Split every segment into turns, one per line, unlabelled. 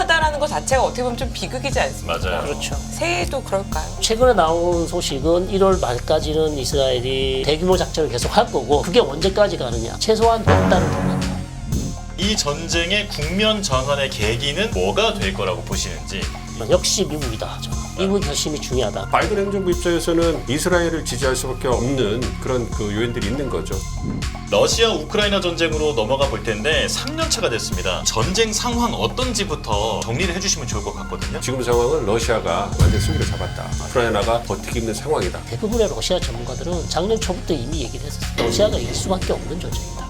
중요하다라는 것 자체가 어떻게 보면 좀 비극이지 않습니까?
맞아요.
그렇죠.
새해도 그럴까요?
최근에 나온 소식은 1월 말까지는 이스라엘이 대규모 작전을 계속 할 거고 그게 언제까지 가느냐? 최소한 몇 달은 더 간다.
이 전쟁의 국면 전환의 계기는 뭐가 될 거라고 보시는지.
역시 미국이다. 미국 결심이 중요하다.
바이든 행정부 입장에서는 이스라엘을 지지할 수밖에 없는 그런 그 요인들이 있는 거죠.
러시아 우크라이나 전쟁으로 넘어가 볼 텐데 3년 차가 됐습니다. 전쟁 상황 어떤지부터 정리를 해주시면 좋을 것 같거든요.
지금 상황은 러시아가 완전 승리를 잡았다. 우크라이나가 버티기 힘든 상황이다.
대부분의 러시아 전문가들은 작년 초부터 이미 얘기를 했었어요. 러시아가 이길 수밖에 없는 전쟁이다.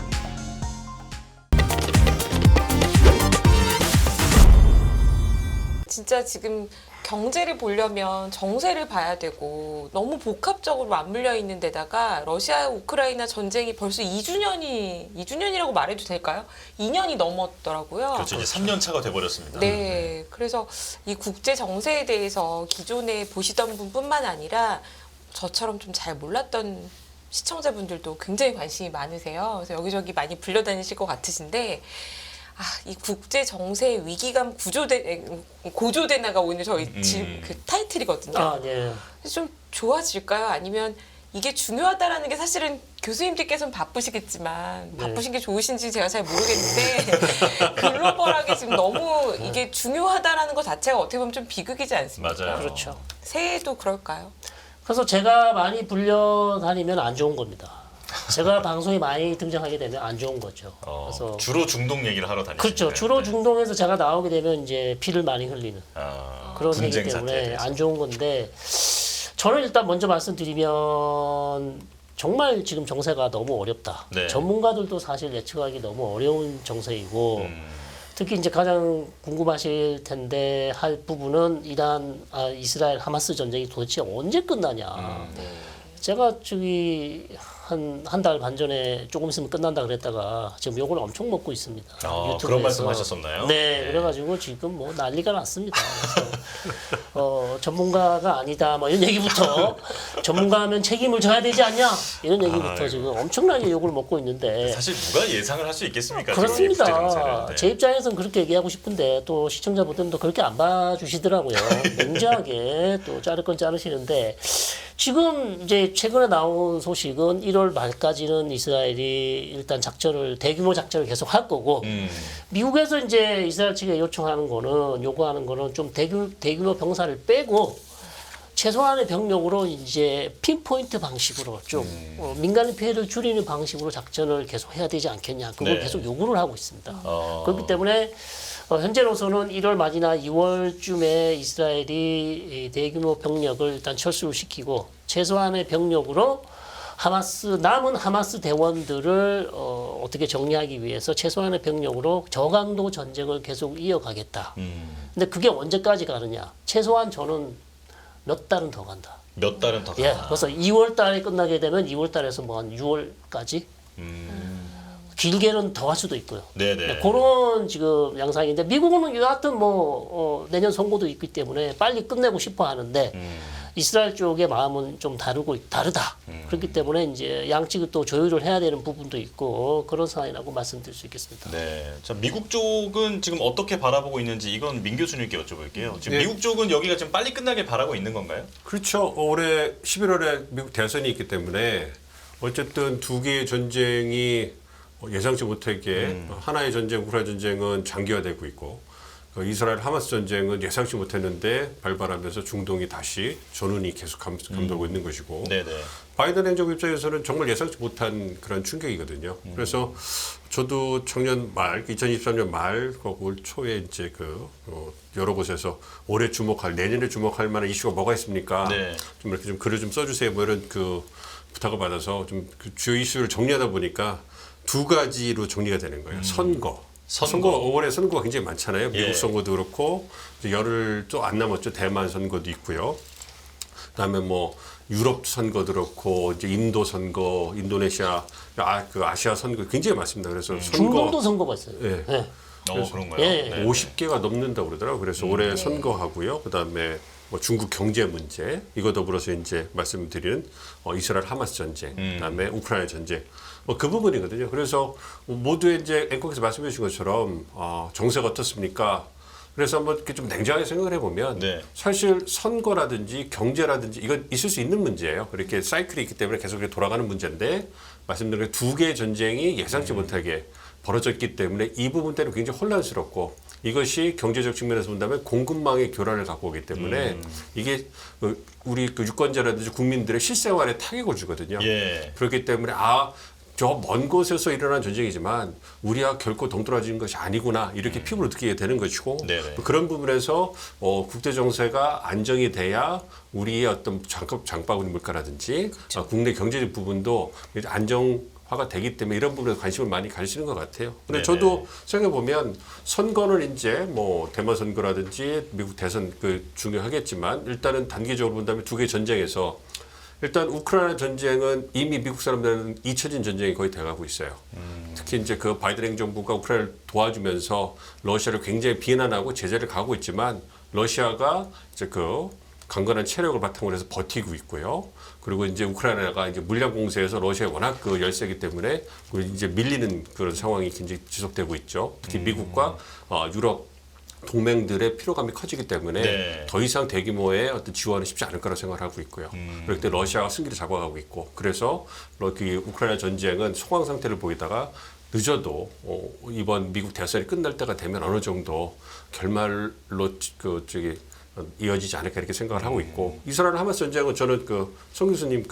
진짜 지금 경제를 보려면 정세를 봐야 되고 너무 복합적으로 맞물려 있는 데다가 러시아 우크라이나 전쟁이 벌써 2주년이라고 말해도 될까요? 2년이 넘었더라고요.
그렇죠. 이제 3년 차가 돼버렸습니다.
네. 그래서 이 국제 정세에 대해서 기존에 보시던 분뿐만 아니라 저처럼 좀 잘 몰랐던 시청자분들도 굉장히 관심이 많으세요. 그래서 여기저기 많이 불려다니실 것 같으신데 이 국제 정세 위기감 고조되나가 오늘 저희 그 타이틀이거든요.
아, 네.
그래서 좀 좋아질까요? 아니면 이게 중요하다라는 게 사실은 교수님들께서는 바쁘시겠지만
네.
바쁘신 게 좋으신지 제가 잘 모르겠는데 글로벌하게 지금 너무 이게 중요하다라는 것 자체가 어떻게 보면 좀 비극이지 않습니까?
맞아요.
그렇죠.
새해도 그럴까요?
그래서 제가 많이 불려다니면 안 좋은 겁니다. 제가 방송에 많이 등장하게 되면 안 좋은 거죠. 그래서
주로 중동 얘기를 하러 다니시죠.
그렇죠. 주로 중동에서 제가 나오게 되면 이제 피를 많이 흘리는 그런 얘기
분쟁 사태에
때문에
대해서.
안 좋은 건데 저는 일단 먼저 말씀드리면 정말 지금 정세가 너무 어렵다.
네.
전문가들도 사실 예측하기 너무 어려운 정세이고 특히 이제 가장 궁금하실 텐데 할 부분은 이스라엘 하마스 전쟁이 도대체 언제 끝나냐. 제가 저기 한 달 반 전에 조금 있으면 끝난다 그랬다가 지금 욕을 엄청 먹고 있습니다. 유튜브에서.
그런 말씀 하셨었나요?
네, 그래가지고 지금 뭐 난리가 났습니다. 그래서 전문가가 아니다 뭐 이런 얘기부터 전문가하면 책임을 져야 되지 않냐 이런 얘기부터 지금 엄청나게 욕을 먹고 있는데
사실 누가 예상을 할 수 있겠습니까?
그렇습니다.
지금 이 국제 정세를.
제 입장에서는 그렇게 얘기하고 싶은데 또 시청자분들도 그렇게 안 봐주시더라고요. 냉정하게 또 자를 건 자르시는데 지금 이제 최근에 나온 소식은 1월 말까지는 이스라엘이 일단 대규모 작전을 계속 할 거고 미국에서 이제 이스라엘 측에 요구하는 거는 좀 대규모 병사를 빼고 최소한의 병력으로 이제 핀포인트 방식으로 좀 민간인 피해를 줄이는 방식으로 작전을 계속 해야 되지 않겠냐. 그걸
네.
계속 요구를 하고 있습니다. 그렇기 때문에 현재로서는 1월 말이나 2월쯤에 이스라엘이 대규모 병력을 일단 철수를 시키고 최소한의 병력으로 남은 하마스 대원들을 어떻게 정리하기 위해서 최소한의 병력으로 저강도 전쟁을 계속 이어가겠다. 근데 그게 언제까지 가느냐? 최소한 저는 몇 달은 더 간다.
몇 달은 더
예,
가나.
그래서 2월 달에 끝나게 되면 2월 달에서 뭐 한 6월까지 길게는 더 할 수도 있고요.
네네.
그런 지금 양상인데 미국은 여하튼 내년 선거도 있기 때문에 빨리 끝내고 싶어 하는데 이스라엘 쪽의 마음은 좀 다르다. 그렇기 때문에 이제 양측이 또 조율을 해야 되는 부분도 있고 그런 상황이라고 말씀드릴 수 있겠습니다.
네. 자, 미국 쪽은 지금 어떻게 바라보고 있는지 이건 민 교수님께 여쭤볼게요. 지금
네.
미국 쪽은 여기가 좀 빨리 끝나게 바라고 있는 건가요?
그렇죠. 올해 11월에 미국 대선이 있기 때문에 어쨌든 두 개의 전쟁이 예상치 못하게 하나의 전쟁, 우크라이나 전쟁은 장기화되고 있고 이스라엘 하마스 전쟁은 예상치 못했는데 발발하면서 중동이 다시 전운이 계속 감돌고 있는 것이고
네네.
바이든 행정부 입장에서는 정말 예상치 못한 그런 충격이거든요. 그래서 저도 작년 말, 2023년 말, 올 초에 이제 여러 곳에서 올해 내년에 주목할 만한 이슈가 뭐가 있습니까?
네.
좀 이렇게 좀 글을 좀 써주세요. 뭐 이런 부탁을 받아서 좀 주요 이슈를 정리하다 보니까 두 가지로 정리가 되는 거예요. 선거. 올해 선거가 굉장히 많잖아요. 미국
예.
선거도 그렇고 이제 열흘 또 안 남았죠. 대만 선거도 있고요. 그다음에 뭐 유럽 선거도 그렇고 이제 인도 선거, 인도네시아, 아시아 선거 굉장히 많습니다. 그래서
중동도 선거가 있어요.
예.
네.
그런가요?
예.
네.
50개가 넘는다고 그러더라고요. 그래서 올해 선거하고요. 그다음에 뭐 중국 경제 문제, 이거 더불어서 이제 말씀드린 이스라엘 하마스 전쟁, 그다음에 우크라이나 전쟁, 그 부분이거든요. 그래서 모두의 이제 앵커께서 말씀해 주신 것처럼 정세가 어떻습니까? 그래서 한번 이렇게 좀 냉정하게 생각을 해보면
네.
사실 선거라든지 경제라든지 이건 있을 수 있는 문제예요. 그렇게 사이클이 있기 때문에 계속 이렇게 돌아가는 문제인데 말씀드린 두 개의 전쟁이 예상치 못하게 벌어졌기 때문에 이 부분 때문에 굉장히 혼란스럽고 이것이 경제적 측면에서 본다면 공급망의 교란을 갖고 오기 때문에 이게 우리 그 유권자라든지 국민들의 실생활에 타격을 주거든요.
예.
그렇기 때문에 저 먼 곳에서 일어난 전쟁이지만 우리와 결코 동떨어지는 것이 아니구나 이렇게 피부로 느끼게 되는 것이고
네네.
그런 부분에서 국제 정세가 안정이 돼야 우리의 어떤 장바구니 물가라든지 국내 경제적 부분도 안정화가 되기 때문에 이런 부분에 관심을 많이 가지시는 것 같아요. 근데
네네.
저도 생각해 보면 선거는 이제 뭐 대만 선거라든지 미국 대선 중요하겠지만 일단은 단기적으로 본다면 두 개 전쟁에서 일단 우크라이나 전쟁은 이미 미국 사람들은 잊혀진 전쟁이 거의 돼가고 있어요. 특히 이제 그 바이든 행정부가 우크라이나를 도와주면서 러시아를 굉장히 비난하고 제재를 가하고 있지만 러시아가 이제 그 강건한 체력을 바탕으로 해서 버티고 있고요. 그리고 이제 우크라이나가 이제 물량 공세에서 러시아에 워낙 그 열세기 때문에 이제 밀리는 그런 상황이 굉장히 지속되고 있죠. 특히 미국과 유럽 동맹들의 피로감이 커지기 때문에
네.
더 이상 대규모의 어떤 지원은 쉽지 않을 거라 생각을 하고 있고요. 그럴 때 러시아가 승기를 잡아가고 있고 그래서 그 우크라이나 전쟁은 소강 상태를 보이다가 늦어도 이번 미국 대선이 끝날 때가 되면 어느 정도 결말로 이어지지 않을까 이렇게 생각을 하고 있고 이스라엘 하마스 전쟁은 저는 송 교수님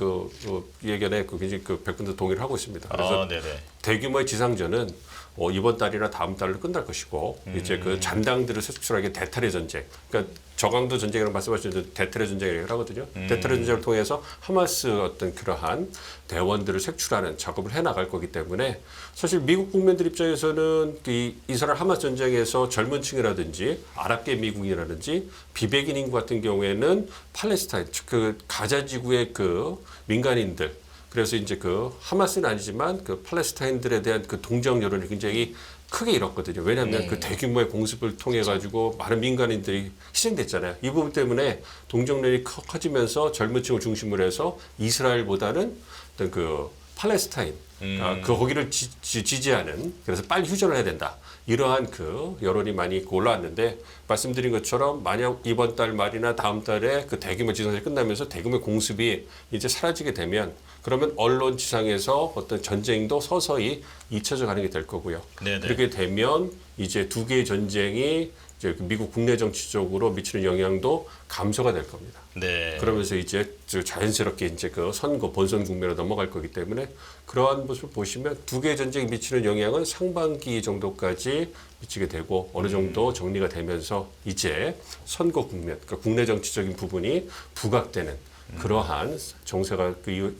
예견에 굉장히 100% 동의를 하고 있습니다. 그래서
네네.
대규모의 지상전은 이번 달이나 다음 달로 끝날 것이고 이제 그 잔당들을 색출하게 대탈의 전쟁. 그러니까 저강도 전쟁이라고 말씀하셨는데 대탈의 전쟁이라고 하거든요. 대탈의 전쟁을 통해서 하마스 어떤 그러한 대원들을 색출하는 작업을 해나갈 거기 때문에 사실 미국 국민들 입장에서는 이 이스라엘 하마스 전쟁에서 젊은 층이라든지 아랍계 미국이라든지 비백인 인구 같은 경우에는 팔레스타인 그 가자 지구의 그 민간인들 그래서 이제 하마스는 아니지만 팔레스타인들에 대한 동정 여론이 굉장히 크게 잃었거든요. 왜냐하면 그 대규모의 공습을 통해 가지고 많은 민간인들이 희생됐잖아요. 이 부분 때문에 동정론이 커지면서 젊은 층을 중심으로 해서 이스라엘보다는 어떤 팔레스타인 거기를 지지하는 그래서 빨리 휴전을 해야 된다. 이러한 여론이 많이 올라왔는데 말씀드린 것처럼 만약 이번 달 말이나 다음 달에 대규모 지상전이 끝나면서 대규모 공습이 이제 사라지게 되면 그러면 언론 지상에서 어떤 전쟁도 서서히 잊혀져 가는 게 될 거고요.
네네.
그렇게 되면 이제 두 개의 전쟁이 이제 미국 국내 정치적으로 미치는 영향도 감소가 될 겁니다.
네.
그러면서 이제 자연스럽게 이제 선거 본선 국면으로 넘어갈 거기 때문에 그러한 모습을 보시면 두 개의 전쟁이 미치는 영향은 상반기 정도까지 미치게 되고 어느 정도 정리가 되면서 이제 선거 국면, 그러니까 국내 정치적인 부분이 부각되는 그러한 정세가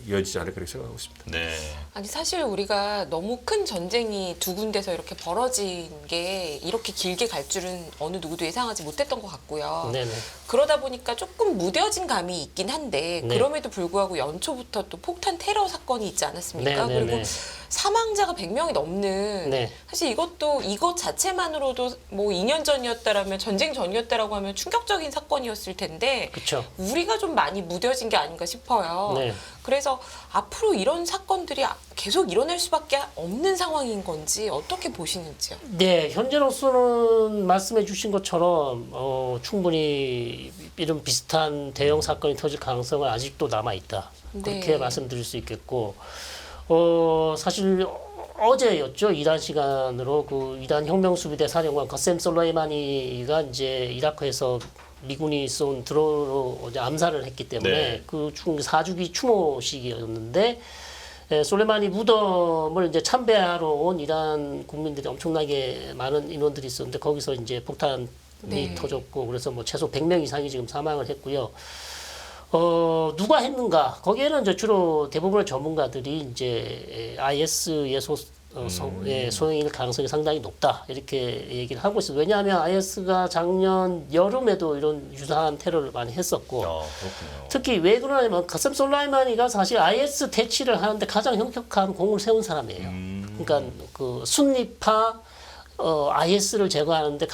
이어지지 않을까 그렇게 생각하고 있습니다.
네.
아니 사실 우리가 너무 큰 전쟁이 두 군데서 이렇게 벌어진 게 이렇게 길게 갈 줄은 어느 누구도 예상하지 못했던 것 같고요.
네네.
그러다 보니까 조금 무뎌진 감이 있긴 한데
네.
그럼에도 불구하고 연초부터 또 폭탄 테러 사건이 있지 않았습니까?
네, 네,
그리고
네.
사망자가 100명이 넘는
네.
사실 이것 자체만으로도 뭐 2년 전이었다라면 전쟁 전이었다라고 하면 충격적인 사건이었을 텐데
그렇죠.
우리가 좀 많이 무뎌진 게 아닌가 싶어요.
네.
그래서 앞으로 이런 사건들이 계속 일어날 수밖에 없는 상황인 건지 어떻게 보시는지요?
네, 현재로서는 말씀해 주신 것처럼 충분히 이런 비슷한 대형 사건이 터질 가능성은 아직도 남아 있다. 그렇게
네.
말씀드릴 수 있겠고 사실 어제였죠. 이란 시간으로 이란 혁명수비대 사령관 거셈 솔레이마니가 이제 이라크에서 미군이 쏜 드론으로 이제 암살을 했기 때문에
네.
그 4주기 추모식이었는데 솔레마니 무덤을 이제 참배하러 온 이란 국민들이 엄청나게 많은 인원들이 있었는데 거기서 이제 폭탄이
네.
터졌고 그래서 뭐 최소 100명 이상이 지금 사망을 했고요. 누가 했는가? 거기에는 이제 주로 대부분의 전문가들이 이제 IS의 소행일 가능성이 상당히 높다. 이렇게 얘기를 하고 있어요. 왜냐하면 IS가 작년 여름에도 이런 유사한 테러를 많이 했었고,
그렇군요.
특히 왜 그러냐면 가셈 솔라이마니가 사실 IS 대치를 하는데 가장 현격한 공을 세운 사람이에요. 그러니까 순리파 IS를 제거하는데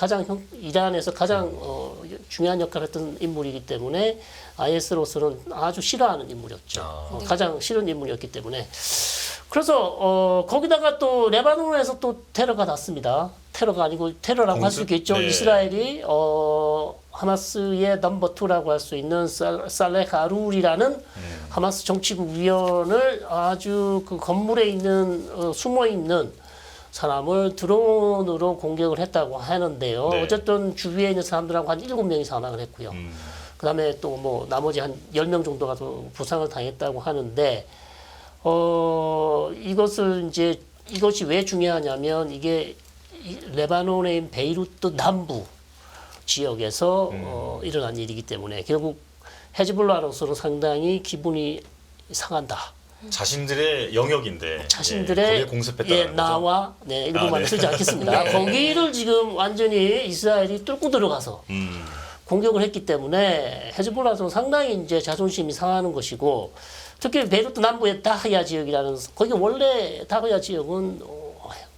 이란에서 가장 중요한 역할을 했던 인물이기 때문에 IS로서는 아주 싫어하는 인물이었죠. 가장 싫은 인물이었기 때문에 그래서 거기다가 또 레바논에서 또 테러가 났습니다. 테러가 아니고 테러라고 할 수
공습?
있겠죠.
네.
이스라엘이 하마스의 넘버 2라고 할 수 있는 살레흐 아룰이라는 하마스 정치국 위원을 아주 그 건물에 있는 숨어 있는 사람을 드론으로 공격을 했다고 하는데요.
네.
어쨌든 주위에 있는 사람들하고 한 7명이 사망을 했고요. 그다음에 또 뭐 나머지 한 10명 정도가 또 부상을 당했다고 하는데 이것이 왜 중요하냐면 이게 레바논의 베이루트 남부 지역에서 일어난 일이기 때문에 결국 헤즈볼라로서는 상당히 기분이 상한다.
자신들의 영역인데
자신들의
거기에 공습했다는 거죠.
나와 일본말 쓰지 않겠습니다.
네.
거기를 지금 완전히 이스라엘이 뚫고 들어가서 공격을 했기 때문에 헤즈볼라는 상당히 이제 자존심이 상하는 것이고 특히 베이루트 남부의 다흐야 지역이라는 거기 원래 다흐야 지역은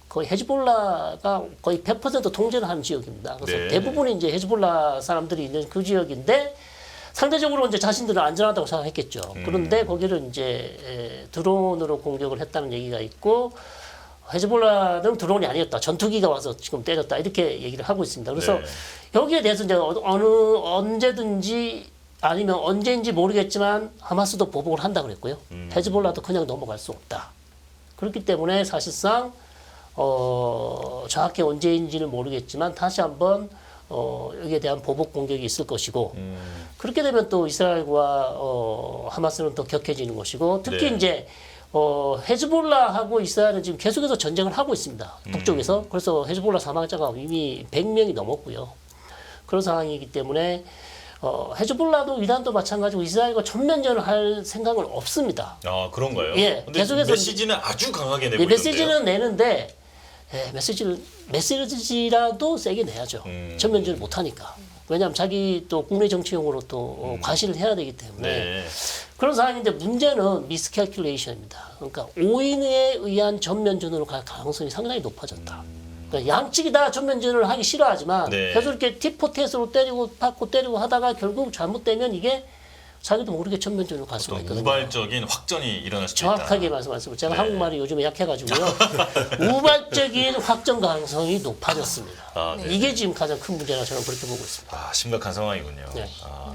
거의 헤즈볼라가 거의 100% 통제를 하는 지역입니다. 그래서
네.
대부분이 이제 헤즈볼라 사람들이 있는 그 지역인데 상대적으로 이제 자신들은 안전하다고 생각했겠죠. 그런데 거기를 이제 드론으로 공격을 했다는 얘기가 있고 헤즈볼라는 드론이 아니었다. 전투기가 와서 지금 때렸다. 이렇게 얘기를 하고 있습니다. 그래서
네.
여기에 대해서 이제 언제든지 아니면 언제인지 모르겠지만 하마스도 보복을 한다 그랬고요. 헤즈볼라도 그냥 넘어갈 수 없다. 그렇기 때문에 사실상 정확히 언제인지는 모르겠지만 다시 한번 여기에 대한 보복 공격이 있을 것이고 그렇게 되면 또 이스라엘과 하마스는 더 격해지는 것이고 특히
네.
이제 헤즈볼라하고 이스라엘은 지금 계속해서 전쟁을 하고 있습니다. 북쪽에서. 그래서 헤즈볼라 사망자가 이미 100명이 넘었고요. 그런 상황이기 때문에 헤즈볼라도 이란도 마찬가지고 이스라엘과 전면전을 할 생각은 없습니다.
아 그런가요?
예,
근데
계속해서
메시지는 아주 강하게 내고 있는데요.
메시지는 내는데 메시지라도 세게 내야죠. 전면전을 못 하니까. 왜냐하면 자기 또 국내 정치용으로 또 과시를 해야 되기 때문에
네.
그런 상황인데 문제는 미스캘큘레이션입니다. 그러니까 오인에 의한 전면전으로 갈 가능성이 상당히 높아졌다. 그러니까 양측이 다 전면전을 하기 싫어하지만
네.
계속 이렇게 팁포텟으로 때리고 받고 때리고 하다가 결국 잘못되면 이게 자기도 모르게 전면전으로 갈 수가
어떤
있거든요.
우발적인 확전이 일어날 수도 있다.
정확하게 말씀하셨습니다. 제가
네.
한국말이 요즘에 약해가지고요. 우발적인 확정 가능성이 높아졌습니다.
아, 네.
이게 지금 가장 큰 문제라 저는 그렇게 보고 있습니다.
아, 심각한 상황이군요.
네.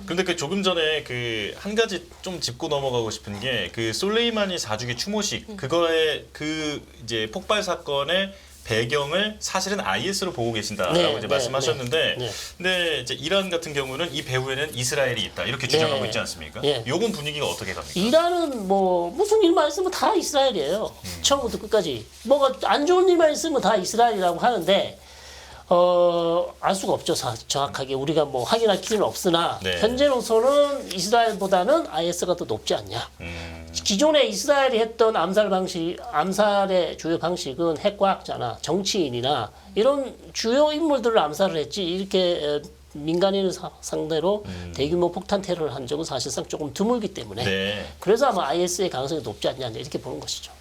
그런데 그 조금 전에 그 한 가지 좀 짚고 넘어가고 싶은 게 그 솔레이마니 4주기 추모식 그거의 그 이제 폭발 사건의 배경을 사실은 IS로 보고 계신다라고
네,
이제
네,
말씀하셨는데,
네.
근데 이제 이란 같은 경우는 이 배후에는 이스라엘이 있다 이렇게 주장하고
네.
있지 않습니까?
네.
요건 분위기가 어떻게 갑니까?
이란은 뭐 무슨 일만 있으면 다 이스라엘이에요. 처음부터 끝까지. 뭐가 안 좋은 일만 있으면 다 이스라엘이라고 하는데 알 수가 없죠. 정확하게 우리가 뭐 확인할 기준은 없으나
네.
현재로서는 이스라엘보다는 IS가 더 높지 않냐. 기존에 이스라엘이 했던 암살의 주요 방식은 핵과학자나 정치인이나 이런 주요 인물들을 암살을 했지 이렇게 민간인을 상대로 대규모 폭탄 테러를 한 적은 사실상 조금 드물기 때문에
네.
그래서 아마 IS의 가능성이 높지 않냐 이렇게 보는 것이죠.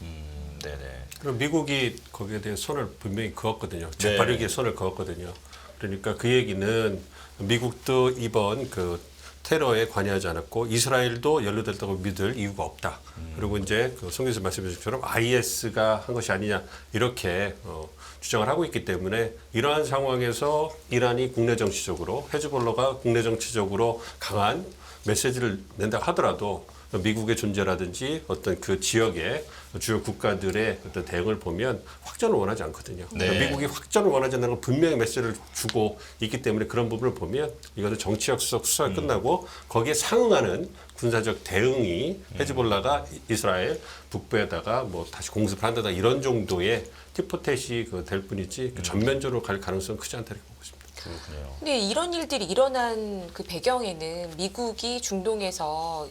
네네.
그리고 미국이 거기에 대해 손을 분명히 그었거든요. 재빠르게 손을 그었거든요. 그러니까 그 얘기는 미국도 이번 그 테러에 관여하지 않았고 이스라엘도 연루됐다고 믿을 이유가 없다. 그리고 이제 그 송 교수 말씀하신 것처럼 IS가 한 것이 아니냐 이렇게 주장을 하고 있기 때문에 이러한 상황에서 이란이 국내 정치적으로 헤즈볼라가 국내 정치적으로 강한 메시지를 낸다 하더라도 미국의 존재라든지 어떤 그 지역의 주요 국가들의 어떤 대응을 보면 확전을 원하지 않거든요.
네.
그러니까 미국이 확전을 원하지 않는 걸 분명히 메시지를 주고 있기 때문에 그런 부분을 보면 이것은 정치적 수사가 끝나고 거기에 상응하는 군사적 대응이 헤즈볼라가 이스라엘 북부에다가 뭐 다시 공습을 한다다 이런 정도의 티포텟이 될 뿐이지 그 전면적으로 갈 가능성은 크지 않다 이렇게 보고 있습니다.
그렇군요.
근데 이런 일들이 일어난 그 배경에는 미국이 중동에서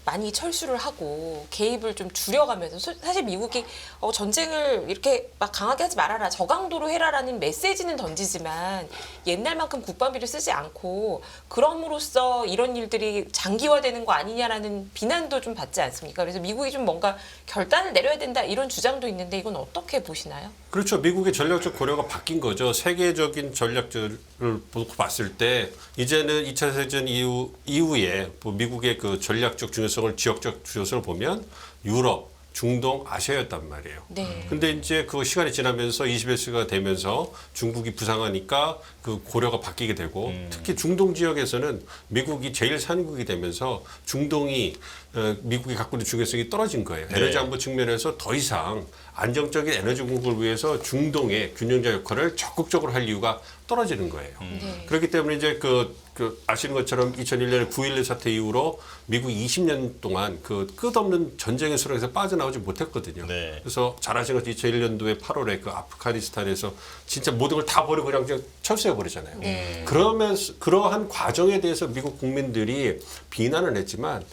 많이 철수를 하고 개입을 좀 줄여가면서 사실 미국이 전쟁을 이렇게 막 강하게 하지 말아라 저강도로 해라라는 메시지는 던지지만 옛날만큼 국방비를 쓰지 않고 그럼으로써 이런 일들이 장기화되는 거 아니냐라는 비난도 좀 받지 않습니까? 그래서 미국이 좀 뭔가 결단을 내려야 된다 이런 주장도 있는데 이건 어떻게 보시나요?
그렇죠. 미국의 전략적 고려가 바뀐 거죠. 세계적인 전략들을 놓고 봤을 때 이제는 2차 세계대전 이후에 뭐 미국의 그 전략적 중요성을 지역적 중요성을 보면 유럽, 중동 아시아였단 말이에요.
네.
근데 이제 그 시간이 지나면서 21세기가 되면서 중국이 부상하니까 그 고려가 바뀌게 되고 특히 중동 지역에서는 미국이 제일 산국이 되면서 중동이 미국이 갖고 있는 중요성이 떨어진 거예요.
네.
에너지 안보 측면에서 더 이상 안정적인 에너지 공급을 위해서 중동의 균형자 역할을 적극적으로 할 이유가 떨어지는 거예요.
네.
그렇기 때문에 이제 그 아시는 것처럼 2001년에 9.11 사태 이후로 미국이 20년 동안 그 끝없는 전쟁의 수렁에서 빠져나오지 못했거든요.
네.
그래서 잘 아시는 것처럼 2001년도에 8월에 그 아프가니스탄에서 진짜 모든 걸 다 버리고 그냥 철수해 버리잖아요.
네.
그러면서 그러한 과정에 대해서 미국 국민들이 비난을 했지만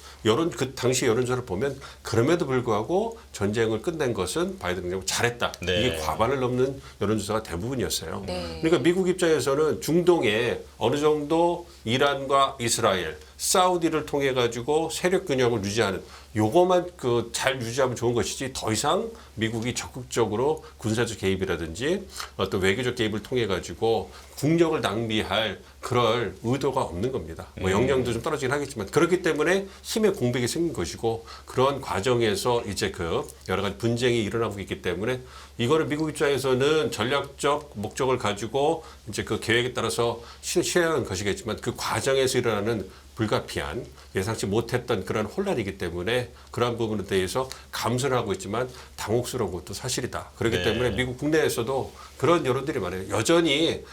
그 당시 여론조사를 보면 그럼에도 불구하고 전쟁을 끝낸 것은 바이든 대통령 잘했다.
네.
이게 과반을 넘는 여론조사가 대부분이었어요.
네.
그러니까 미국 입장에서는 중동에 어느 정도 이란과 이스라엘, 사우디를 통해 가지고 세력 균형을 유지하는 요거만 그 잘 유지하면 좋은 것이지 더 이상 미국이 적극적으로 군사적 개입이라든지 어떤 외교적 개입을 통해 가지고 국력을 낭비할 그럴 의도가 없는 겁니다. 뭐 역량도 좀 떨어지긴 하겠지만 그렇기 때문에 힘의 공백이 생긴 것이고 그런 과정에서 이제 그 여러 가지 분쟁이 일어나고 있기 때문에 이거를 미국 입장에서는 전략적 목적을 가지고 이제 그 계획에 따라서 실행하는 것이겠지만 그 과정에서 일어나는 불가피한 예상치 못했던 그런 혼란이기 때문에 그러한 부분에 대해서 감수를 하고 있지만 당혹스러운 것도 사실이다. 그렇기
네.
때문에 미국 국내에서도 그런 여론들이 많아요. 여전히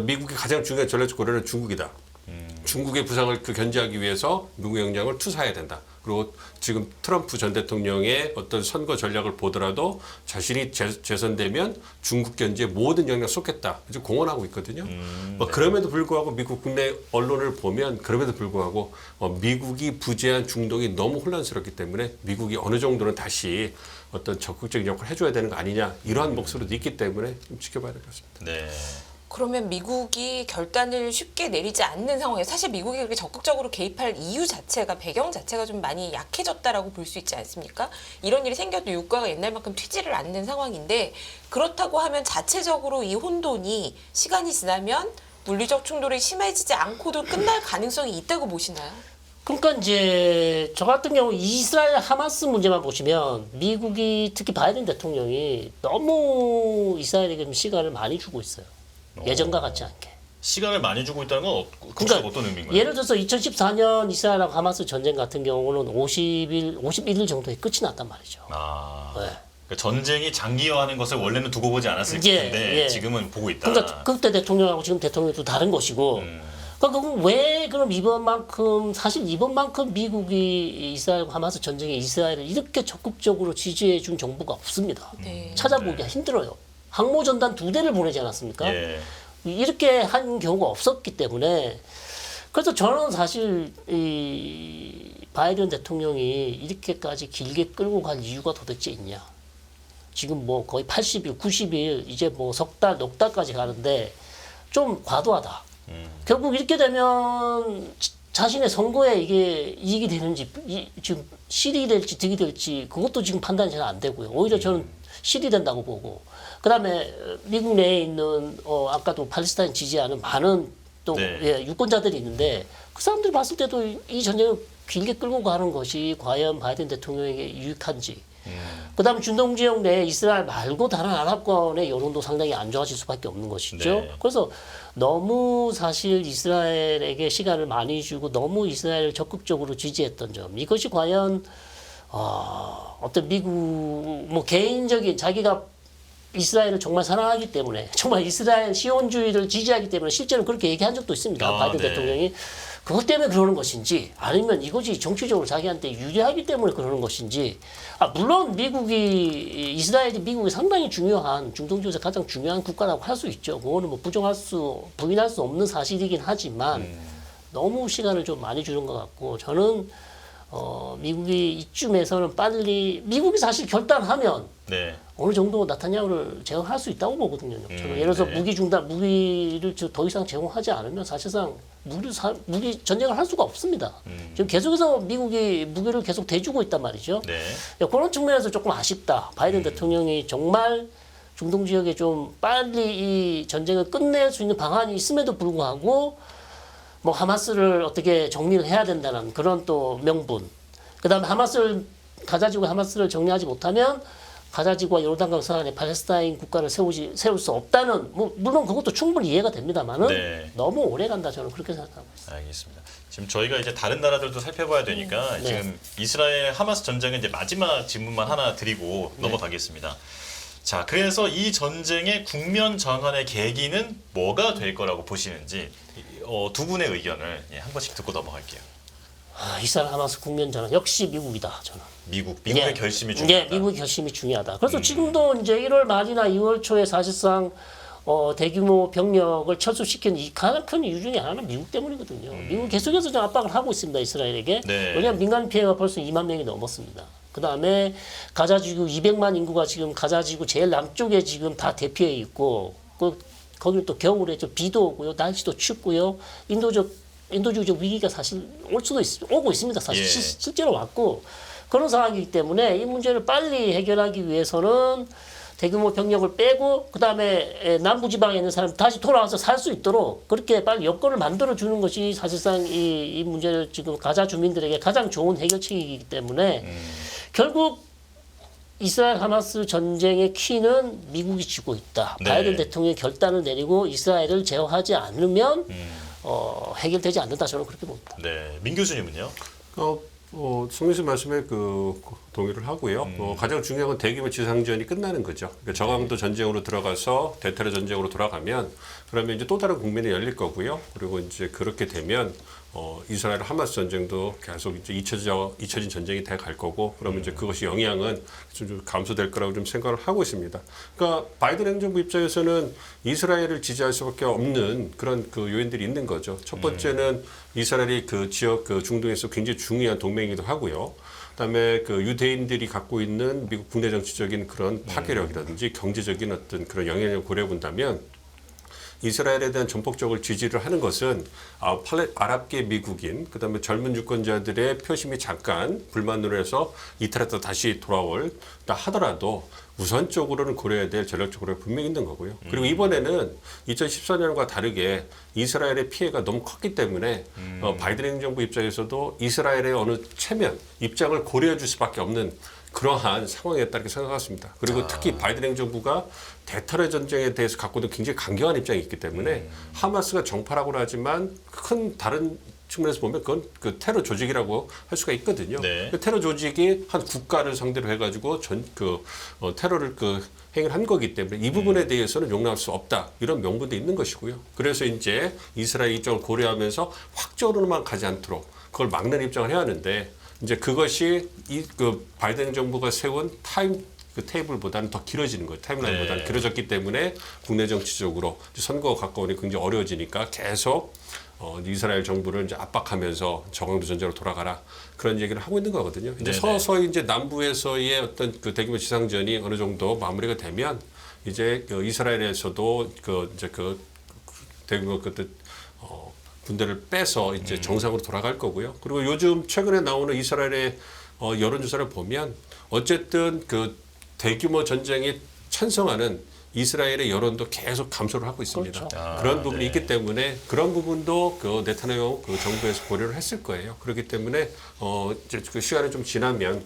미국의 가장 중요한 전략적 고려는 중국이다. 중국의 부상을 견제하기 위해서 미국 역량을 투사해야 된다. 그리고 지금 트럼프 전 대통령의 어떤 선거 전략을 보더라도 자신이 재선되면 중국 견제에 모든 역량을 쏟겠다. 이제 공언하고 있거든요.
네.
그럼에도 불구하고 미국 국내 언론을 보면 그럼에도 불구하고 미국이 부재한 중동이 너무 혼란스럽기 때문에 미국이 어느 정도는 다시 어떤 적극적인 역할을 해줘야 되는 거 아니냐 이러한 목소리도 있기 때문에 좀 지켜봐야 될 것 같습니다.
네.
그러면 미국이 결단을 쉽게 내리지 않는 상황에 사실 미국이 그렇게 적극적으로 개입할 이유 자체가 배경 자체가 좀 많이 약해졌다라고 볼 수 있지 않습니까? 이런 일이 생겨도 유가가 옛날만큼 튀지를 않는 상황인데 그렇다고 하면 자체적으로 이 혼돈이 시간이 지나면 물리적 충돌이 심해지지 않고도 끝날 가능성이 있다고 보시나요?
그러니까 이제 저 같은 경우 이스라엘 하마스 문제만 보시면 미국이 특히 바이든 대통령이 너무 이스라엘에게 좀 시간을 많이 주고 있어요. 예전과 같지 않게.
시간을 많이 주고 있다는 건 구체적으로 어떤 의미인가요?
예를 들어서 2014년 이스라엘하고 하마스 전쟁 같은 경우는 51일 정도에 끝이 났단 말이죠.
아,
네.
그러니까 전쟁이 장기화하는 것을 원래는 두고 보지 않았을
예,
텐데
예.
지금은 보고 있다.
그러니까 그때 대통령하고 지금 대통령도 다른 것이고. 그러니까 그럼 왜 그럼 이번만큼 미국이 이스라엘 하마스 전쟁에 이스라엘을 이렇게 적극적으로 지지해 준 정부가 없습니다.
네.
찾아보기가 힘들어요. 항모전단 2대를 보내지 않았습니까?
예.
이렇게 한 경우가 없었기 때문에 그래서 저는 사실 이 바이든 대통령이 이렇게까지 길게 끌고 갈 이유가 도대체 있냐. 지금 뭐 거의 80일, 90일 이제 뭐 석 달, 넉 달까지 가는데 좀 과도하다. 결국 이렇게 되면 자신의 선거에 이게 이익이 되는지 지금 실이 될지 득이 될지 그것도 지금 판단이 잘 안 되고요. 오히려 저는 실이 된다고 보고 그다음에 미국 내에 있는 아까도 팔레스타인 지지하는 많은 또
네.
예, 유권자들이 있는데 그 사람들이 봤을 때도 이 전쟁을 길게 끌고 가는 것이 과연 바이든 대통령에게 유익한지 그다음에 중동 지역 내에 이스라엘 말고 다른 아랍권의 여론도 상당히 안 좋아질 수밖에 없는 것이죠.
네.
그래서 너무 사실 이스라엘에게 시간을 많이 주고 너무 이스라엘을 적극적으로 지지했던 점 이것이 과연 어떤 미국 뭐 개인적인 자기가 이스라엘을 정말 사랑하기 때문에 정말 이스라엘 시온주의를 지지하기 때문에 실제로 그렇게 얘기한 적도 있습니다. 바이든
네.
대통령이 그것 때문에 그러는 것인지 아니면 이것이 정치적으로 자기한테 유리하기 때문에 그러는 것인지 물론 이스라엘이 미국이 상당히 중요한 중동 지역에서 가장 중요한 국가라고 할 수 있죠. 그거는 뭐 부인할 수 없는 사실이긴 하지만 너무 시간을 좀 많이 주는 것 같고 저는 미국이 이쯤에서는 빨리 미국이 사실 결단하면
네.
어느 정도 나타냐후를 제어할 수 있다고 보거든요. 저는 예를 들어서
네.
무기를 더 이상 제공하지 않으면 사실상 무기 전쟁을 할 수가 없습니다. 지금 계속해서 미국이 무기를 계속 대주고 있단 말이죠.
네.
그런 측면에서 조금 아쉽다. 바이든 대통령이 정말 중동 지역에 좀 빨리 이 전쟁을 끝낼 수 있는 방안이 있음에도 불구하고 뭐 하마스를 어떻게 정리를 해야 된다는 그런 또 명분. 그다음에 하마스를 가자지구 하마스를 정리하지 못하면 가자지구와 요르단강 서안에 팔레스타인 국가를 세울 수 없다는 물론 그것도 충분히 이해가 됩니다만은
네.
너무 오래 간다 저는 그렇게 생각하고 있습니다.
알겠습니다. 지금 저희가 이제 다른 나라들도 살펴봐야 되니까
네.
지금 이스라엘 하마스 전쟁의 이제 마지막 질문만 하나 드리고
네.
넘어가겠습니다. 자, 그래서 이 전쟁의 국면 전환의 계기는 뭐가 될 거라고 보시는지 두 분의 의견을 한 번씩 듣고 넘어갈게요.
이스라엘 하마스 국면 전환 역시 미국이다 저는.
미국의 결심이 중요하다.
예, 미국의 결심이 중요하다. 그래서 지금도 이제 1월 말이나 2월 초에 사실상 대규모 병력을 철수시킨 이 가장 큰 이유 중에 하나는 미국 때문이거든요. 미국 계속해서 좀 압박을 하고 있습니다. 이스라엘에게.
네.
왜냐하면 민간 피해가 벌써 2만 명이 넘었습니다. 그 다음에 가자지구 200만 인구가 지금 가자지구 제일 남쪽에 지금 다 대피해 있고 거기는 또 겨울에 좀 비도 오고요. 날씨도 춥고요. 인도주의적 위기가 사실 오고 있습니다. 사실
예.
실제로 왔고 그런 상황이기 때문에 이 문제를 빨리 해결하기 위해서는 대규모 병력을 빼고 그다음에 남부지방에 있는 사람 다시 돌아와서 살 수 있도록 그렇게 빨리 여건을 만들어 주는 것이 사실상 이 문제를 지금 가자 주민들에게 가장 좋은 해결책이기 때문에 결국 이스라엘 하마스 전쟁의 키는 미국이 쥐고 있다.
네.
바이든 대통령이 결단을 내리고 이스라엘을 제어하지 않으면 해결되지 않는다. 저는 그렇게 봅니다.
네, 민 교수님은요?
송민수 말씀에 동의를 하고요. 가장 중요한 건 대규모 지상전이 끝나는 거죠. 그러니까 저강도 전쟁으로 들어가서 대테러 전쟁으로 돌아가면 그러면 이제 또 다른 국면이 열릴 거고요. 그리고 이제 그렇게 되면 이스라엘 하마스 전쟁도 계속 이제 잊혀진 전쟁이 돼 갈 거고 그러면 이제 그것이 영향은 좀 감소될 거라고 좀 생각을 하고 있습니다. 그러니까 바이든 행정부 입장에서는 이스라엘을 지지할 수밖에 없는 그런 요인들이 있는 거죠. 첫 번째는 이스라엘이 그 지역 중동에서 굉장히 중요한 동맹이기도 하고요. 그다음에 유대인들이 갖고 있는 미국 국내 정치적인 그런 파괴력이라든지 경제적인 어떤 그런 영향력을 고려해 본다면 이스라엘에 대한 전폭적으로 지지를 하는 것은 아랍계 미국인 그다음에 젊은 유권자들의 표심이 잠깐 불만으로 해서 이탈했다 다시 돌아올 하더라도 우선적으로는 고려해야 될 전략적으로 분명히 있는 거고요. 그리고 이번에는 2014년과 다르게 이스라엘의 피해가 너무 컸기 때문에 바이든 행정부 입장에서도 이스라엘의 어느 체면 입장을 고려해 줄 수밖에 없는 그러한 상황이었다 이렇게 생각했습니다. 그리고 특히 바이든 행정부가 대테러 전쟁에 대해서 갖고 있는 굉장히 강경한 입장이 있기 때문에 하마스가 정파라고는 하지만 큰 다른 측면에서 보면 그건 테러 조직이라고 할 수가 있거든요.
네.
그 테러 조직이 한 국가를 상대로 해가지고 테러를 행을 한 거기 때문에 이 부분에 대해서는 용납할 수 없다 이런 명분도 있는 것이고요. 그래서 이제 이스라엘 입장을 고려하면서 확전으로만 가지 않도록 그걸 막는 입장을 해야 하는데 이제 그것이 바이든 정부가 세운 테이블보다는 더 길어지는 거예요. 타임라인보다는
네.
길어졌기 때문에 국내 정치적으로 선거가 가까우니 굉장히 어려워지니까 계속 이스라엘 정부를 이제 압박하면서 저강도 전쟁으로 돌아가라 그런 얘기를 하고 있는 거거든요. 이제
네네.
서서히 이제 남부에서의 어떤 대규모 지상전이 어느 정도 마무리가 되면 이제 이스라엘에서도 대규모 군대를 빼서 이제 정상으로 돌아갈 거고요. 그리고 요즘 최근에 나오는 이스라엘의 여론조사를 보면 어쨌든 대규모 전쟁이 찬성하는 이스라엘의 여론도 계속 감소를 하고 있습니다.
그렇죠.
그런 부분이
네.
있기 때문에 그런 부분도 네타냐후 정부에서 고려를 했을 거예요. 그렇기 때문에 이제 시간이 좀 지나면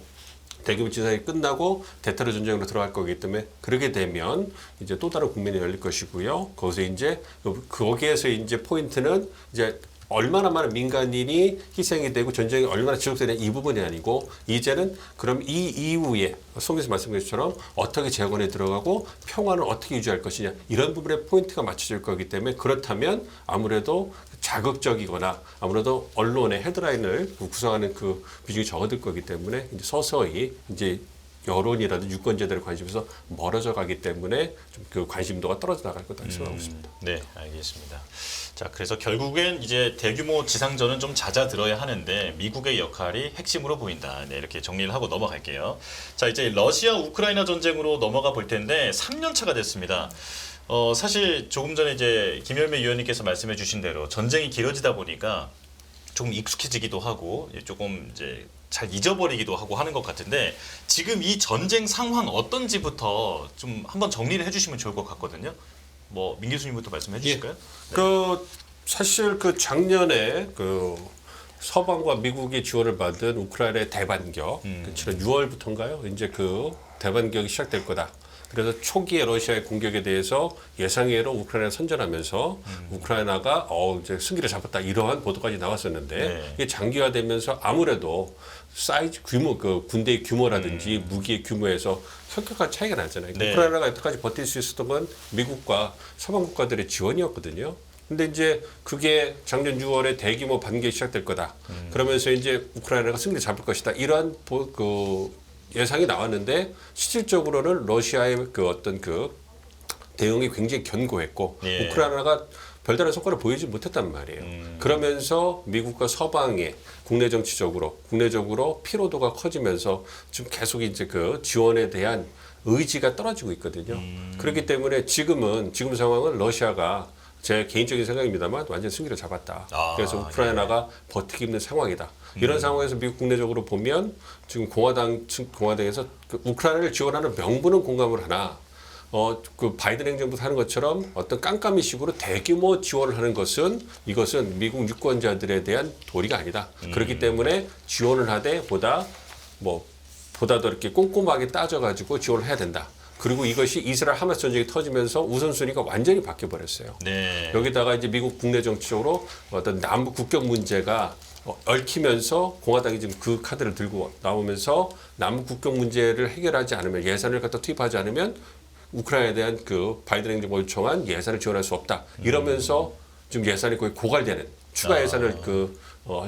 대규모 지상이 끝나고 대테러 전쟁으로 들어갈 거기 때문에 그렇게 되면 이제 또 다른 국면이 열릴 것이고요. 거기서 이제 거기에서 이제 포인트는 이제 얼마나 많은 민간인이 희생이 되고 전쟁이 얼마나 지속되냐 이 부분이 아니고 이제는 그럼 이 이후에 송에서 말씀하신 것처럼 어떻게 재건에 들어가고 평화를 어떻게 유지할 것이냐 이런 부분에 포인트가 맞춰질 거기 때문에 그렇다면 아무래도 자극적이거나 아무래도 언론의 헤드라인을 구성하는 비중이 적어질 거기 때문에 이제 서서히 이제 여론이라든지 유권자들의 관심에서 멀어져 가기 때문에 좀 관심도가 떨어져 나갈 거다 생각하고 있습니다.
네, 알겠습니다. 자, 그래서 결국엔 이제 대규모 지상전은 좀 잦아들어야 하는데 미국의 역할이 핵심으로 보인다. 네, 이렇게 정리를 하고 넘어갈게요. 자, 이제 러시아 우크라이나 전쟁으로 넘어가 볼 텐데 3년 차가 됐습니다. 사실 조금 전에 이제 김열매 위원님께서 말씀해 주신 대로 전쟁이 길어지다 보니까 조금 익숙해지기도 하고 조금 이제 잘 잊어버리기도 하고 하는 것 같은데 지금 이 전쟁 상황 어떤지부터 좀 한번 정리를 해주시면 좋을 것 같거든요. 민 교수님부터 말씀해 주실까요?
사실 작년에 서방과 미국의 지원을 받은 우크라이나의 대반격, 지난 6월부터인가요? 이제 그 대반격이 시작될 거다. 그래서 초기에 러시아의 공격에 대해서 예상외로 우크라이나가 선전하면서 우크라이나가 이제 승기를 잡았다 이러한 보도까지 나왔었는데
네.
이게 장기화되면서 아무래도 사이즈 규모, 그 군대의 규모라든지 무기의 규모에서 현격한 차이가 나잖아요.
네.
우크라이나가 여태까지 버틸 수 있었던 건 미국과 서방 국가들의 지원이었거든요. 근데 이제 그게 작년 6월에 대규모 반격이 시작될 거다. 그러면서 이제 우크라이나가 승리를 잡을 것이다. 이런 예상이 나왔는데 실질적으로는 러시아의 그 어떤 그 대응이 굉장히 견고했고
예.
우크라이나가 별다른 성과를 보이지 못했단 말이에요. 그러면서 미국과 서방의 국내적으로 피로도가 커지면서 지금 계속 이제 그 지원에 대한 의지가 떨어지고 있거든요. 그렇기 때문에 지금 상황은 러시아가 제 개인적인 생각입니다만 완전 승기를 잡았다. 그래서 우크라이나가 버티기 힘든 상황이다. 이런 상황에서 미국 국내적으로 보면 지금 공화당에서 그 우크라이나를 지원하는 명분은 공감을 하나 그 바이든 행정부가 하는 것처럼 어떤 깜깜이식으로 대규모 지원을 하는 이것은 미국 유권자들에 대한 도리가 아니다. 그렇기 때문에 지원을 하되 보다 더 이렇게 꼼꼼하게 따져가지고 지원을 해야 된다. 그리고 이것이 이스라엘 하마스 전쟁이 터지면서 우선순위가 완전히 바뀌어 버렸어요.
네.
여기다가 이제 미국 국내 정치적으로 어떤 남북 국경 문제가 얽히면서 공화당이 지금 그 카드를 들고 나오면서 남북 국경 문제를 해결하지 않으면 예산을 갖다 투입하지 않으면 우크라이나에 대한 그 바이든 행정부가 요청한 예산을 지원할 수 없다. 이러면서 지금 예산이 거의 고갈되는 추가 예산을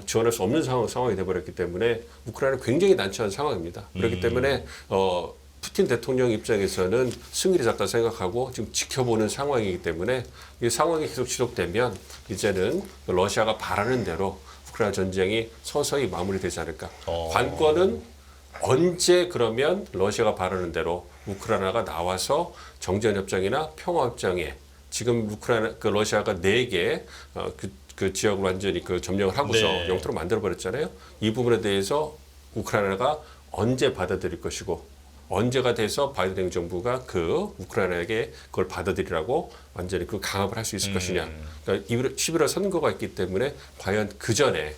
지원할 수 없는 상황이 돼버렸기 때문에 우크라이나는 굉장히 난처한 상황입니다. 그렇기 때문에 푸틴 대통령 입장에서는 승리를 잡다 생각하고 지금 지켜보는 상황이기 때문에 이 상황이 계속 지속되면 이제는 러시아가 바라는 대로 우크라이나 전쟁이 서서히 마무리되지 않을까. 관건은 언제 그러면 러시아가 바라는 대로 우크라이나가 나와서 정전협정이나 평화협정에 지금 러시아가 4개 그 지역을 완전히 점령을 하고서
네.
영토로 만들어버렸잖아요. 이 부분에 대해서 우크라이나가 언제 받아들일 것이고 언제가 돼서 바이든 행정부가 우크라이나에게 그걸 받아들이라고 완전히 강압을 할 수 있을 것이냐. 그러니까 11월 선거가 있기 때문에 과연 그 전에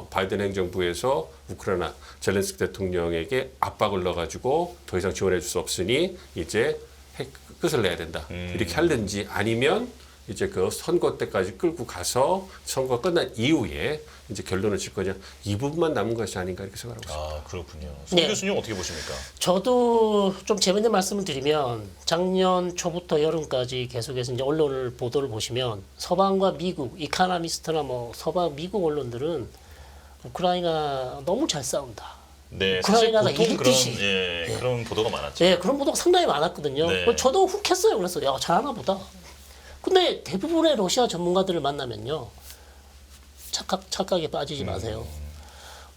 바이든 행정부에서 우크라이나 젤렌스키 대통령에게 압박을 넣어가지고 더 이상 지원해 줄 수 없으니 이제 끝을 내야 된다. 이렇게 하든지 아니면 이제 그 선거 때까지 끌고 가서 선거가 끝난 이후에 이제 결론을 질 거냐. 이 부분만 남은 것이 아닌가 이렇게 생각하고 있습니다.
그렇군요. 송
네.
교수님 어떻게 보십니까?
저도 좀 재밌는 말씀을 드리면 작년 초부터 여름까지 계속해서 이제 언론을 보도를 보시면 서방과 미국, 이카나미스트나 서방 미국 언론들은 우크라이나 너무 잘 싸운다.
네, 사실
우크라이나가
보통
이기듯이.
그런 보도가 많았죠.
네, 그런 보도가 상당히 많았거든요.
네.
저도 훅했어요. 그래서 야, 잘하나 보다. 근데 대부분의 러시아 전문가들을 만나면요. 착각에 빠지지 마세요.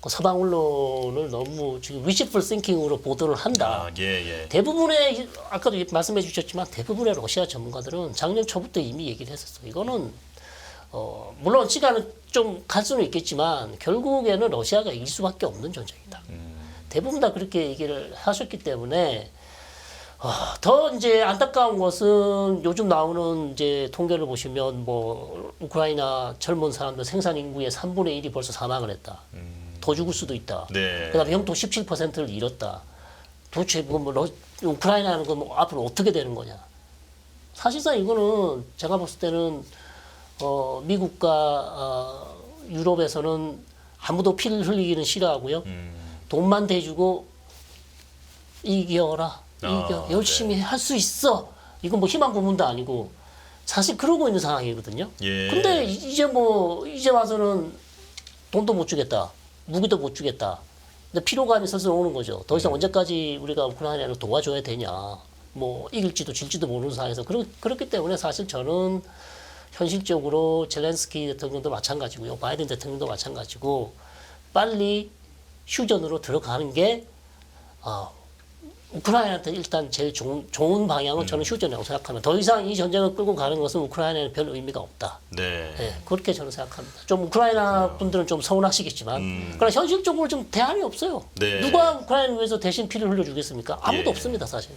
그 서방 언론을 너무 지금 wishful thinking으로 보도를 한다.
예.
대부분의 아까도 말씀해 주셨지만 대부분의 러시아 전문가들은 작년 초부터 이미 얘기를 했었어요. 이거는 물론 시간은 좀 갈 수는 있겠지만 결국에는 러시아가 이길 수밖에 없는 전쟁이다. 대부분 다 그렇게 얘기를 하셨기 때문에 더 이제 안타까운 것은 요즘 나오는 이제 통계를 보시면 우크라이나 젊은 사람들 생산 인구의 3분의 1이 벌써 사망을 했다. 더 죽을 수도 있다.
네.
그다음에 영토 17%를 잃었다. 도대체 우크라이나는 앞으로 어떻게 되는 거냐? 사실상 이거는 제가 봤을 때는 미국과 유럽에서는 아무도 피를 흘리기는 싫어하고요. 돈만 대주고 이겨라. 열심히 할 수 있어. 이건 희망 고문도 아니고 사실 그러고 있는 상황이거든요.
예.
근데 이제 와서는 돈도 못 주겠다. 무기도 못 주겠다. 근데 피로감이 슬슬 오는 거죠. 더 이상 언제까지 우리가 우크라이나를 도와줘야 되냐. 이길지도 질지도 모르는 상황에서 그렇기 때문에 사실 저는 현실적으로 젤렌스키 대통령도 마찬가지고요. 바이든 대통령도 마찬가지고 빨리 휴전으로 들어가는 게 우크라이나한테 일단 제일 좋은 방향은 저는 휴전이라고 생각합니다. 더 이상 이 전쟁을 끌고 가는 것은 우크라이나에는 별 의미가 없다.
네.
네, 그렇게 저는 생각합니다. 좀 우크라이나 분들은 좀 서운하시겠지만, 그러나 현실적으로 좀 대안이 없어요.
네.
누가 우크라이나를 위해서 대신 피를 흘려주겠습니까? 아무도
예.
없습니다, 사실.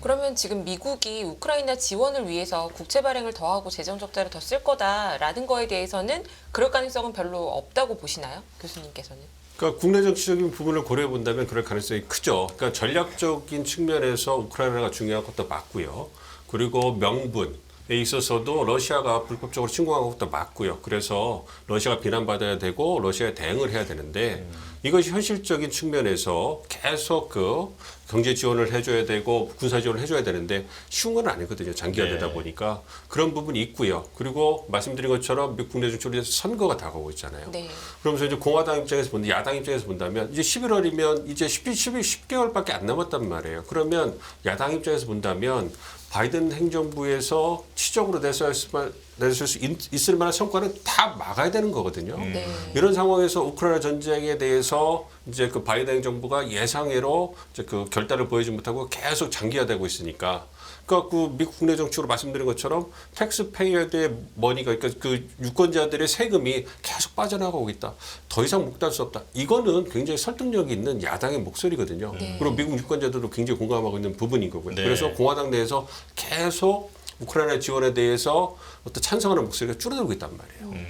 그러면 지금 미국이 우크라이나 지원을 위해서 국채 발행을 더하고 재정 적자를 더 쓸 거다라는 거에 대해서는 그럴 가능성은 별로 없다고 보시나요? 교수님께서는?
그러니까 국내 정치적인 부분을 고려해 본다면 그럴 가능성이 크죠. 그러니까 전략적인 측면에서 우크라이나가 중요한 것도 맞고요. 그리고 명분에 있어서도 러시아가 불법적으로 침공한 것도 맞고요. 그래서 러시아가 비난받아야 되고 러시아에 대응을 해야 되는데 이것이 현실적인 측면에서 계속 그 경제 지원을 해줘야 되고 군사 지원을 해줘야 되는데 쉬운 건 아니거든요. 장기화되다 보니까 그런 부분이 있고요. 그리고 말씀드린 것처럼 미국 국내 정치로 해서 선거가 다가오고 있잖아요.
네.
그러면서 이제 공화당 입장에서 본다, 야당 입장에서 본다면 이제 11월이면 이제 10개월밖에 안 남았단 말이에요. 그러면 야당 입장에서 본다면 바이든 행정부에서 치적으로 내실 수 있을 만한 성과는 다 막아야 되는 거거든요.
네.
이런 상황에서 우크라이나 전쟁에 대해서 이제 그 바이든 행정부가 예상외로 이제 그 결단을 보이지 못하고 계속 장기화되고 있으니까. 그러니까 그 미국 국내 정치로 말씀드린 것처럼 텍스페이어의 머니가 그러니까 그 유권자들의 세금이 계속 빠져나가고 있다. 더 이상 묵달 수 없다. 이거는 굉장히 설득력이 있는 야당의 목소리거든요.
네.
그리고 미국 유권자들도 굉장히 공감하고 있는 부분인 거고요.
네.
그래서 공화당 내에서 계속 우크라이나 지원에 대해서 어떤 찬성하는 목소리가 줄어들고 있단 말이에요.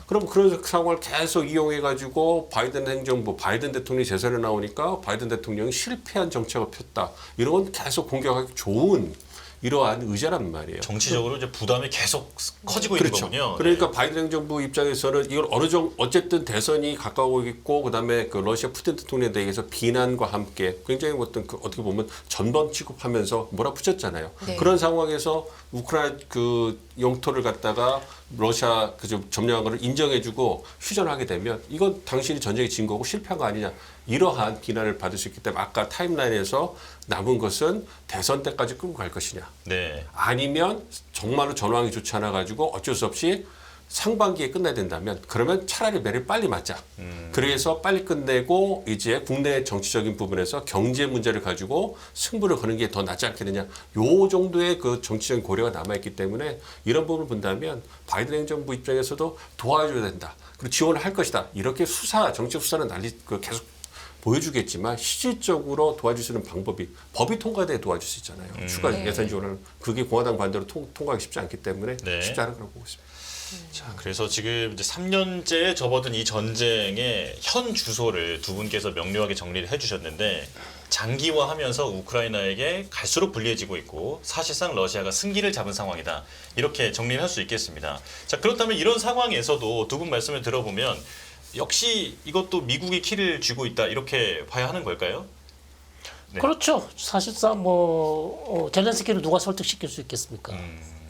그럼 그런 상황을 계속 이용해가지고 바이든 행정부, 바이든 대통령이 재선에 나오니까 바이든 대통령이 실패한 정책을 폈다. 이런 건 계속 공격하기 좋은 이러한 의제란 말이에요.
정치적으로 이제 부담이 계속 커지고 있는
그렇죠.
거군요.
그러니까 바이든 행정부 입장에서는 이걸 어느 정도 어쨌든 대선이 가까우고 있고 그다음에 그 러시아 푸틴 대통령에 대해서 비난과 함께 굉장히 어떤 그 어떻게 보면 전범 취급하면서 몰아붙였잖아요.
네.
그런 상황에서 우크라이나 그 영토를 갖다가 러시아 그 점령한 것을 인정해주고 휴전하게 되면 이건 당신이 전쟁에 진 거고 실패한 거 아니냐 이러한 비난을 받을 수 있기 때문에 아까 타임라인에서 남은 것은 대선 때까지 끌고 갈 것이냐
네.
아니면 정말로 전황이 좋지 않아 가지고 어쩔 수 없이 상반기에 끝나야 된다면 그러면 차라리 매를 빨리 맞자. 그래서 빨리 끝내고 이제 국내 정치적인 부분에서 경제 문제를 가지고 승부를 거는 게 더 낫지 않겠느냐. 요 정도의 그 정치적인 고려가 남아있기 때문에 이런 부분을 본다면 바이든 행정부 입장에서도 도와줘야 된다. 그리고 지원을 할 것이다. 이렇게 정치 수사는 계속 보여주겠지만 실질적으로 도와줄 수 있는 방법이 법이 통과돼야 도와줄 수 있잖아요. 추가
네.
예산 지원을 그게 공화당 반대로 통과하기 쉽지 않기 때문에
네.
쉽지 않은 거라고 보고 있습니다.
자, 그래서 지금 이제 3년째 접어든 이 전쟁의 현 주소를 두 분께서 명료하게 정리를 해주셨는데 장기화하면서 우크라이나에게 갈수록 불리해지고 있고 사실상 러시아가 승기를 잡은 상황이다. 이렇게 정리를 할 수 있겠습니다. 자, 그렇다면 이런 상황에서도 두 분 말씀을 들어보면 역시 이것도 미국이 키를 쥐고 있다. 이렇게 봐야 하는 걸까요? 네.
그렇죠. 사실상 젤렌스키를 누가 설득시킬 수 있겠습니까?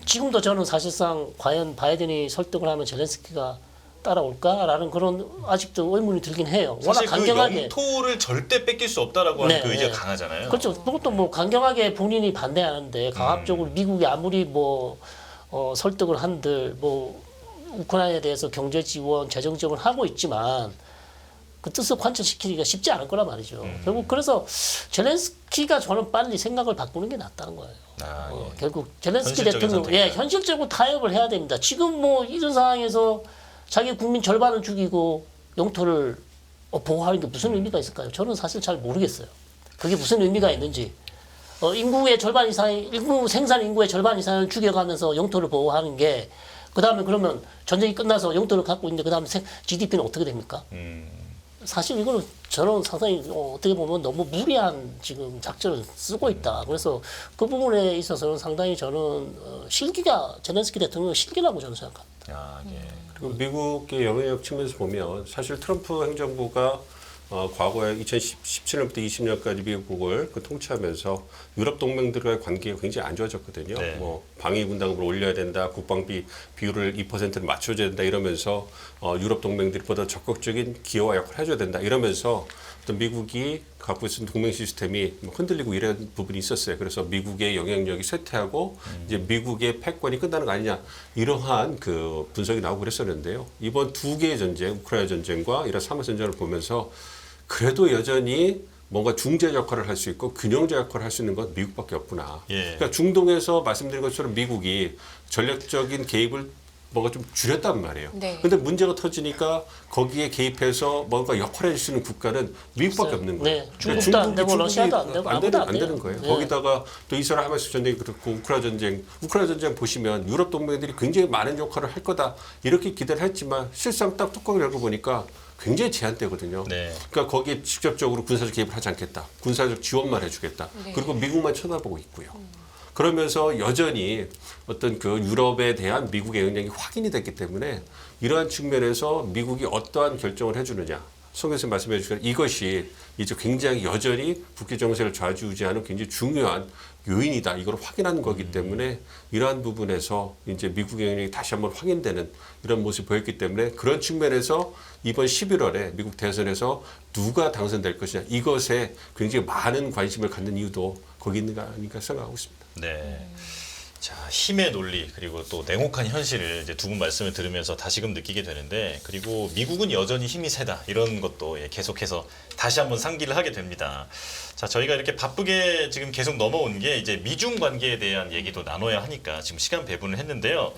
지금도 저는 사실상 과연 바이든이 설득을 하면 젤렌스키가 따라올까라는 그런 아직도 의문이 들긴 해요. 워낙
사실 그
강경하게.
영토를 절대 뺏길 수 없다라고 하는
네,
그 의지가
네.
강하잖아요.
그렇죠. 그것도 뭐 강경하게 본인이 반대하는데 강압적으로 미국이 아무리 설득을 한들 우크라이나에 대해서 경제 지원, 재정 지원을 하고 있지만 그 뜻을 관철시키기가 쉽지 않을 거란 말이죠. 결국 그래서 젤렌스키가 저는 빨리 생각을 바꾸는 게 낫다는 거예요.
아, 예.
결국 젤렌스키
현실적인
대통령,
선택이다.
현실적으로 타협을 해야 됩니다. 지금 이런 상황에서 자기 국민 절반을 죽이고 영토를 보호하는 게 무슨 의미가 있을까요? 저는 사실 잘 모르겠어요. 그게 무슨 의미가 있는지. 인구의 절반 이상, 생산 인구의 절반 이상을 죽여가면서 영토를 보호하는 게, 그 다음에 그러면 전쟁이 끝나서 영토를 갖고 있는데, 그 다음에 GDP는 어떻게 됩니까? 사실 이거는 저는 상당히 어떻게 보면 너무 무리한 지금 작전을 쓰고 있다. 그래서 그 부분에 있어서는 상당히 저는 젤렌스키 대통령의 실기라고 저는 생각합니다.
아, 예.
그리고 미국의 영향력 측면에서 보면 사실 트럼프 행정부가 과거에 2017년부터 20년까지 미국을 통치하면서 유럽 동맹들과의 관계가 굉장히 안 좋아졌거든요.
네.
방위 분담금을 올려야 된다, 국방비 비율을 2%를 맞춰줘야 된다 이러면서 유럽 동맹들보다 적극적인 기여와 역할을 해줘야 된다 이러면서 어떤 미국이 갖고 있는 동맹 시스템이 흔들리고 이런 부분이 있었어요. 그래서 미국의 영향력이 쇠퇴하고 이제 미국의 패권이 끝나는 거 아니냐 이러한 그 분석이 나오고 그랬었는데요. 이번 두 개의 전쟁, 우크라이나 전쟁과 이런 사마 전쟁을 보면서 그래도 여전히 뭔가 중재 역할을 할 수 있고 균형자 역할을 할 수 있는 건 미국밖에 없구나.
예.
그러니까 중동에서 말씀드린 것처럼 미국이 전략적인 개입을 뭔가 좀 줄였단 말이에요.
네.
근데 문제가 터지니까 거기에 개입해서 뭔가 역할을 해줄 수 있는 국가는 미국밖에
없어요.
없는 거예요.
네, 중국도 안 되고 러시아도 안 되고 아무도 안 돼요.
되는 거예요.
네.
거기다가 또 이스라엘 하마스 전쟁이 그렇고 우크라이나 전쟁 보시면 유럽 동맹들이 굉장히 많은 역할을 할 거다 이렇게 기대를 했지만 실상 딱 뚜껑을 열고 보니까 굉장히 제한되거든요.
네.
그러니까 거기에 직접적으로 군사적 개입을 하지 않겠다. 군사적 지원만 해주겠다.
네.
그리고 미국만 쳐다보고 있고요. 그러면서 여전히 어떤 그 유럽에 대한 미국의 영향력이 확인이 됐기 때문에 이러한 측면에서 미국이 어떠한 결정을 해주느냐. 송 교수님 말씀해 주신 이것이 이제 굉장히 여전히 국제 정세를 좌지우지하는 굉장히 중요한 요인이다. 이걸 확인한 거기 때문에 이러한 부분에서 이제 미국의 영향력이 다시 한번 확인되는 이런 모습을 보였기 때문에 그런 측면에서 이번 11월에 미국 대선에서 누가 당선될 것이냐 이것에 굉장히 많은 관심을 갖는 이유도 거기 있는 거 아닌가 생각하고 있습니다.
네. 자, 힘의 논리 그리고 또 냉혹한 현실을 이제 두 분 말씀을 들으면서 다시금 느끼게 되는데 그리고 미국은 여전히 힘이 세다 이런 것도 계속해서 다시 한번 상기를 하게 됩니다. 자, 저희가 이렇게 바쁘게 지금 계속 넘어온 게 이제 미중 관계에 대한 얘기도 나눠야 하니까 지금 시간 배분을 했는데요.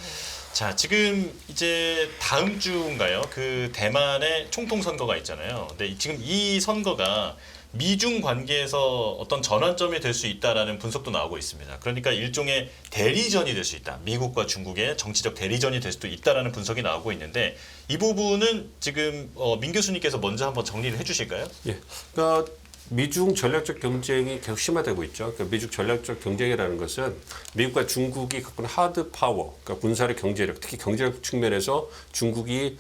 자, 지금 이제 다음 주인가요? 그 대만의 총통 선거가 있잖아요. 근데 지금 이 선거가 미중 관계에서 어떤 전환점이 될 수 있다라는 분석도 나오고 있습니다. 그러니까 일종의 대리전이 될 수 있다. 미국과 중국의 정치적 대리전이 될 수도 있다라는 분석이 나오고 있는데 이 부분은 지금 민 교수님께서 먼저 한번 정리를 해주실까요?
예. 그러니까 미중 전략적 경쟁이 계속 심화되고 있죠. 그러니까 미중 전략적 경쟁이라는 것은 미국과 중국이 갖고 있는 하드 파워, 그러니까 군사력, 경제력, 특히 경제력 측면에서 중국이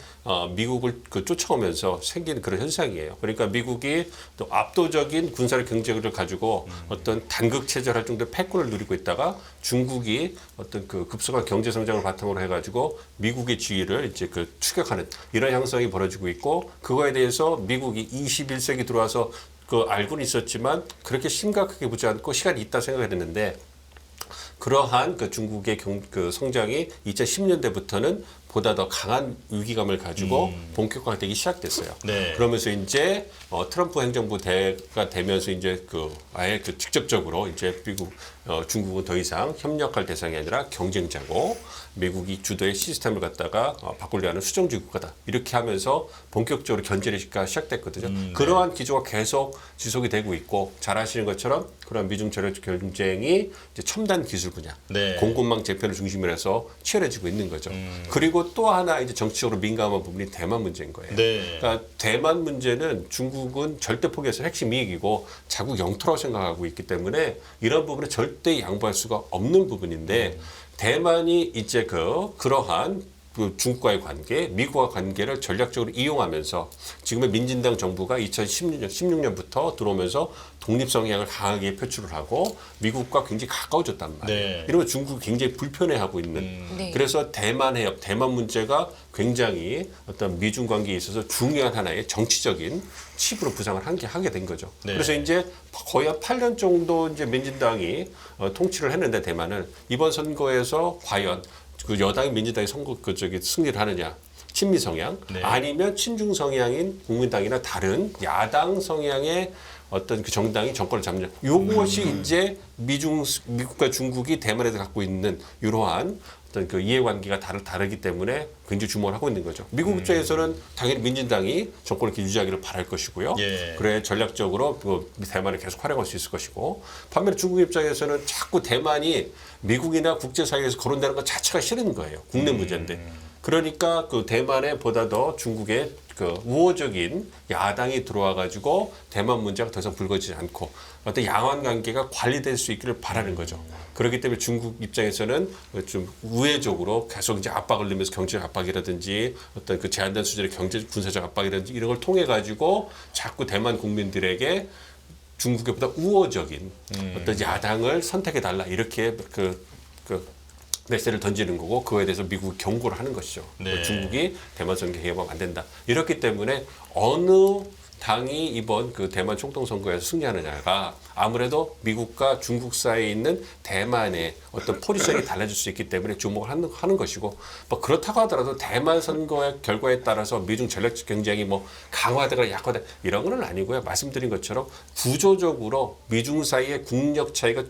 미국을 쫓아오면서 생기는 그런 현상이에요. 그러니까 미국이 또 압도적인 군사력, 경제력을 가지고 어떤 단극 체제를 할 정도의 패권을 누리고 있다가 중국이 어떤 그 급속한 경제 성장을 바탕으로 해가지고 미국의 지위를 이제 추격하는 이런 형성이 벌어지고 있고 그거에 대해서 미국이 21세기 들어와서 알고는 있었지만 그렇게 심각하게 보지 않고 시간이 있다 생각했는데 그러한 중국의 성장이 2010년대부터는 보다 더 강한 위기감을 가지고 본격화되기 시작됐어요.
네.
그러면서 이제 트럼프 행정부 대가 되면서 이제 아예 직접적으로 이제 중국은 더 이상 협력할 대상이 아니라 경쟁자고 미국이 주도의 시스템을 갖다가 바꾸려 하는 수정주의 국가다. 이렇게 하면서 본격적으로 견제가 시작됐거든요. 그러한 기조가 계속 지속이 되고 있고 잘 아시는 것처럼 그런 미중 전략적 경쟁이 이제 첨단 기술 분야,
네.
공급망 재편을 중심으로 해서 치열해지고 있는 거죠. 그리고 또 하나 이제 정치적으로 민감한 부분이 대만 문제인 거예요.
네.
그러니까 대만 문제는 중국은 절대 포기해서 핵심 이익이고 자국 영토라고 생각하고 있기 때문에 이런 부분에 절대 양보할 수가 없는 부분인데 대만이 이제 그러한 중국과의 관계, 미국과 관계를 전략적으로 이용하면서 지금의 민진당 정부가 2016년부터 들어오면서 독립 성향을 강하게 표출을 하고 미국과 굉장히 가까워졌단 말이에요.
네.
이러면 중국이 굉장히 불편해하고 있는.
네.
그래서 대만 해협, 대만 문제가 굉장히 어떤 미중 관계에 있어서 중요한 하나의 정치적인 칩으로 부상을 하게 된 거죠.
네.
그래서 이제 거의 한 8년 정도 이제 민진당이 통치를 했는데 대만은 이번 선거에서 과연 여당인 민주당이 승리를 하느냐 친미 성향
네.
아니면 친중 성향인 국민당이나 다른 야당 성향의 어떤 정당이 정권을 잡느냐 요것이 이제 미국과 중국이 대만에 갖고 있는 이러한 어떤 이해관계가 다르기 때문에 굉장히 주목을 하고 있는 거죠. 미국 입장에서는 당연히 민진당이 정권을 이렇게 유지하기를 바랄 것이고요.
예.
그래 전략적으로 대만을 계속 활용할 수 있을 것이고 반면에 중국 입장에서는 자꾸 대만이 미국이나 국제사회에서 거론되는 것 자체가 싫은 거예요. 국내 문제인데. 그러니까 대만에 보다 더 중국의 우호적인 야당이 들어와 가지고 대만 문제가 더 이상 불거지지 않고 어떤 양안 관계가 관리될 수 있기를 바라는 거죠. 그렇기 때문에 중국 입장에서는 좀 우회적으로 계속 이제 압박을 넣으면서 경제적 압박이라든지 어떤 제한된 수준의 경제 군사적 압박이라든지 이런 걸 통해 가지고 자꾸 대만 국민들에게 중국보다 우호적인 어떤 야당을 선택해 달라 이렇게 메시지를 던지는 거고 그거에 대해서 미국이 경고를 하는 것이죠.
네.
중국이 대만 선거 개입하면 안 된다. 이렇기 때문에 어느 당이 이번 대만 총통 선거에서 승리하느냐가 아무래도 미국과 중국 사이에 있는 대만의 어떤 포지션이 달라질 수 있기 때문에 주목을 하는 것이고 그렇다고 하더라도 대만 선거의 결과에 따라서 미중 전략적 경쟁이 강화되거나 약화되 이런 건 아니고요. 말씀드린 것처럼 구조적으로 미중 사이의 국력 차이가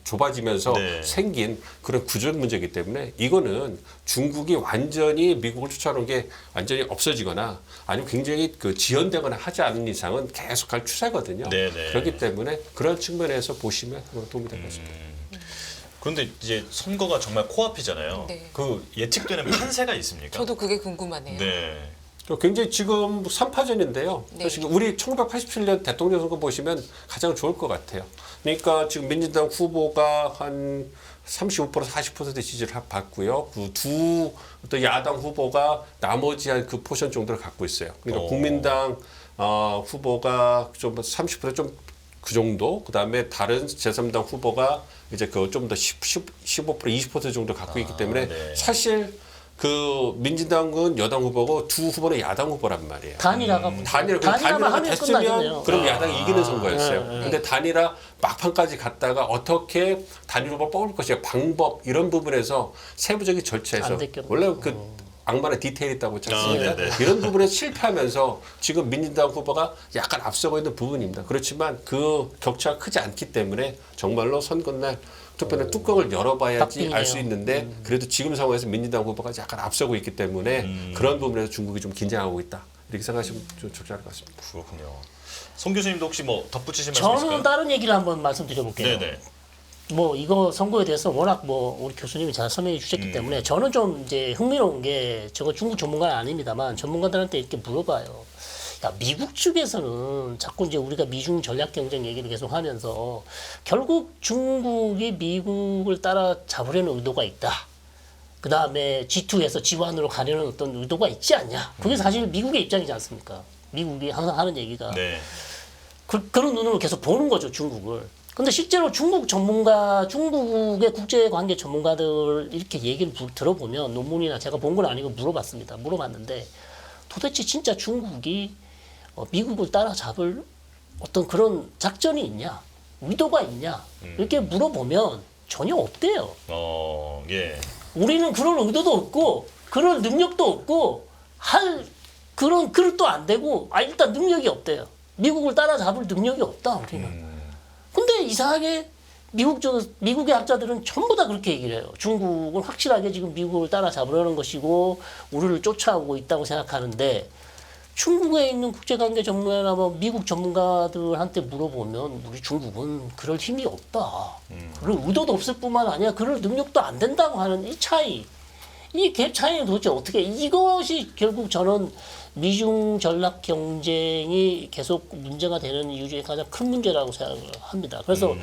좁아지면서
네.
생긴 그런 구조적 문제이기 때문에 이거는 중국이 완전히 미국을 쫓아오는 게 완전히 없어지거나 아니면 굉장히 그 지연되거나 하지 않는 이상은 계속 갈 추세거든요.
네네.
그렇기 때문에 그런 측면에서 보시면 도움이 될 것 같습니다.
그런데 이제 선거가 정말 코앞이잖아요.
네.
그 예측되는 판세가 있습니까?
저도 그게 궁금하네요.
네.
굉장히 지금 3파전인데요.
네.
지금 우리 1987년 대통령 선거 보시면 가장 좋을 것 같아요. 그러니까 지금 민주당 후보가 한 35% 40% 지지를 받고요. 그 두 어떤 야당 후보가 나머지 한 그 포션 정도를 갖고 있어요. 그러니까 국민당 후보가 좀 30% 좀 그 정도. 그다음에 다른 제3당 후보가 이제 그 좀 더 15% 20% 정도 갖고 있기 때문에
네.
사실 그 민주당은 여당 후보고 두 후보는 야당 후보란 말이에요.
단일화가
단일화가
하면
됐으면
끝나겠네요.
그럼 야당이 이기는 선거였어요.
네.
근데 단일화 막판까지 갔다가 어떻게 단일 후보 뽑을 것이냐 방법 이런 부분에서 세부적인 절차에서
안 됐겠구나.
원래 그 악마는 디테일이 있다고 찾습니다.
네네.
이런 부분에 실패하면서 지금 민주당 후보가 약간 앞서고 있는 부분입니다. 그렇지만 그 격차가 크지 않기 때문에 정말로 선거날 투표는 뚜껑을 열어봐야지 알 수 있는데 그래도 지금 상황에서 민주당 후보가 약간 앞서고 있기 때문에 그런 부분에서 중국이 좀 긴장하고 있다. 이렇게 생각하시면 좀 적절할 것 같습니다.
그렇군요. 송 교수님도 혹시 뭐 덧붙이실 말씀
저는
있을까요?
다른 얘기를 한번 말씀드려볼게요.
네네.
뭐 이거 선거에 대해서 워낙 뭐 우리 교수님이 잘 설명해 주셨기 때문에 저는 좀 이제 흥미로운 게 저거 중국 전문가는 아닙니다만 전문가들한테 이렇게 물어봐요. 야, 미국 측에서는 자꾸 이제 우리가 미중 전략 경쟁 얘기를 계속 하면서 결국 중국이 미국을 따라잡으려는 의도가 있다. 그 다음에 G2에서 G1으로 가려는 어떤 의도가 있지 않냐. 그게 사실 미국의 입장이지 않습니까? 미국이 항상 하는 얘기가.
네.
그런 눈으로 계속 보는 거죠, 중국을. 근데 실제로 중국의 국제관계 전문가들 이렇게 얘기를 들어보면 논문이나 제가 본 건 아니고 물어봤습니다. 물어봤는데 도대체 진짜 중국이 미국을 따라잡을 어떤 그런 작전이 있냐? 의도가 있냐? 이렇게 물어보면 전혀 없대요.
예.
우리는 그런 의도도 없고 그런 능력도 없고 할 그런 그릇도 안 되고 일단 능력이 없대요. 미국을 따라잡을 능력이 없다 우리는. 근데 이상하게 미국의 학자들은 전부 다 그렇게 얘기를 해요. 중국은 확실하게 지금 미국을 따라잡으려는 것이고 우리를 쫓아오고 있다고 생각하는데 중국에 있는 국제관계 전문가나 뭐 미국 전문가들한테 물어보면 우리 중국은 그럴 힘이 없다. 그럴 의도도 없을 뿐만 아니라 그럴 능력도 안 된다고 하는 이 차이. 이 갭 차이는 도대체 어떻게 이것이 결국 저는 미중 전략 경쟁이 계속 문제가 되는 이유 중에 가장 큰 문제라고 생각을 합니다. 그래서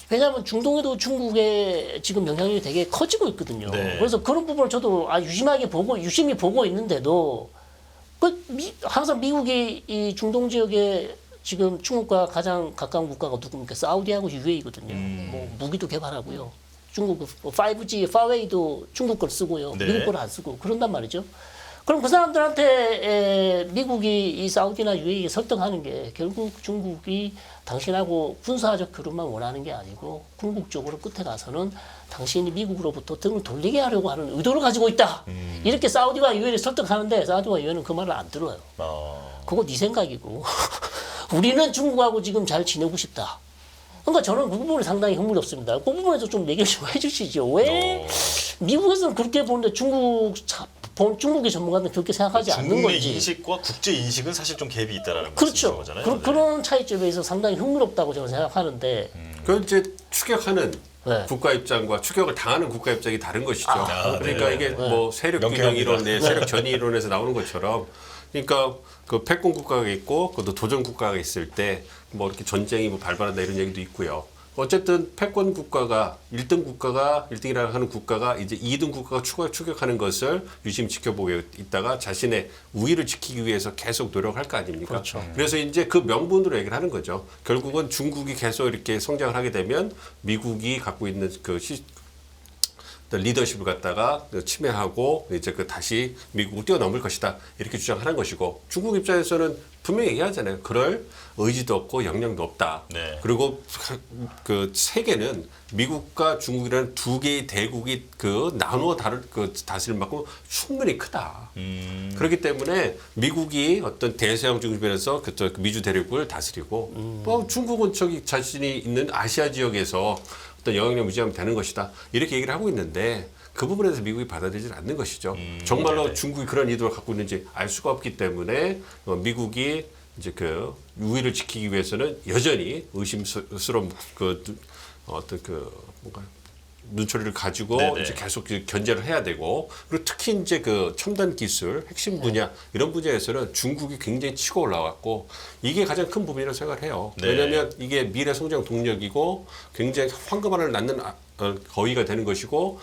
왜냐하면 중동에도 중국의 지금 영향력이 되게 커지고 있거든요.
네.
그래서 그런 부분을 저도 유심히 보고 있는데도 항상 미국이 이 중동 지역에 지금 중국과 가장 가까운 국가가 누굽니까? 사우디하고 UAE거든요. 뭐 무기도 개발하고요. 중국 5G, 파웨이도 중국 걸 쓰고요.
네.
미국 걸 안 쓰고 그런단 말이죠. 그럼 그 사람들한테 미국이 이 사우디나 UAE 설득하는 게 결국 중국이 당신하고 군사적 교류만 원하는 게 아니고 궁극적으로 끝에 가서는 당신이 미국으로부터 등을 돌리게 하려고 하는 의도를 가지고 있다. 이렇게 사우디와 UAE를 설득하는데 사우디와 UAE는 그 말을 안 들어요. 그거 네 생각이고 우리는 중국하고 지금 잘 지내고 싶다. 그러니까 저는 그 부분이 상당히 흥미롭습니다. 그 부분에서 좀 얘기를 좀 해주시죠. 왜 미국에서는 그렇게 보는데 중국의 전문가들은 그렇게 생각하지 않는
중국의
건지.
인식과 국제 인식은 사실 좀 갭이 있다라는
그렇죠.
말씀이신 거잖아요.
그런 차이점에서 상당히 흥미롭다고 저는 생각하는데.
그 이제 추격하는
네.
국가 입장과 추격을 당하는 국가 입장이 다른 것이죠. 그러니까
네.
이게 뭐 세력 균형
명쾌합니다.
이론, 세력 전위 이론에서 나오는 것처럼, 그러니까 그 패권 국가가 있고, 그것도 도전 국가가 있을 때 뭐 이렇게 전쟁이 뭐 발발한다 이런 얘기도 있고요. 어쨌든 패권 국가가 1등 국가가 1등이라고 하는 국가가 이제 2등 국가가 추격하는 것을 유심히 지켜보고 있다가 자신의 우위를 지키기 위해서 계속 노력할 거 아닙니까?
그렇죠.
그래서 이제 그 명분으로 얘기를 하는 거죠. 결국은 중국이 계속 이렇게 성장을 하게 되면 미국이 갖고 있는 그 리더십을 갖다가 침해하고 이제 그 다시 미국을 뛰어넘을 것이다 이렇게 주장하는 것이고 중국 입장에서는 분명히 얘기하잖아요. 그럴 의지도 없고 역량도 없다.
네.
그리고 그 세계는 미국과 중국이라는 두 개의 대국이 그 나누어 다스릴 만큼 충분히 크다. 그렇기 때문에 미국이 어떤 대서양 중심에서 그 미주 대륙을 다스리고 뭐 중국은 저기 자신이 있는 아시아 지역에서 어떤 영향력 유지하면 되는 것이다. 이렇게 얘기를 하고 있는데 그 부분에 대해서 미국이 받아들이지 않는 것이죠. 정말로
네네.
중국이 그런 의도를 갖고 있는지 알 수가 없기 때문에 미국이 이제 그 우위를 지키기 위해서는 여전히 의심스러운 어떤 뭔가 눈초리를 가지고
네네.
이제 계속 견제를 해야 되고, 그리고 특히 이제 그 첨단 기술, 핵심 분야 이런 분야에서는 중국이 굉장히 치고 올라왔고 이게 가장 큰 부분이라고 생각을 해요.
네.
왜냐하면 이게 미래 성장 동력이고 굉장히 황금알을 낳는 거위가 되는 것이고,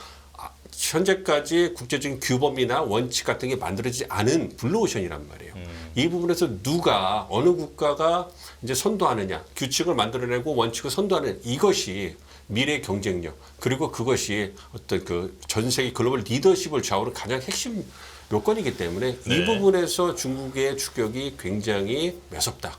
현재까지 국제적인 규범이나 원칙 같은 게 만들어지지 않은 블루오션이란 말이에요. 이 부분에서 누가 어느 국가가 이제 선도하느냐, 규칙을 만들어내고 원칙을 선도하는 이것이 미래 경쟁력, 그리고 그것이 어떤 그 전 세계 글로벌 리더십을 좌우하는 가장 핵심 요건이기 때문에
네.
이 부분에서 중국의 추격이 굉장히 매섭다.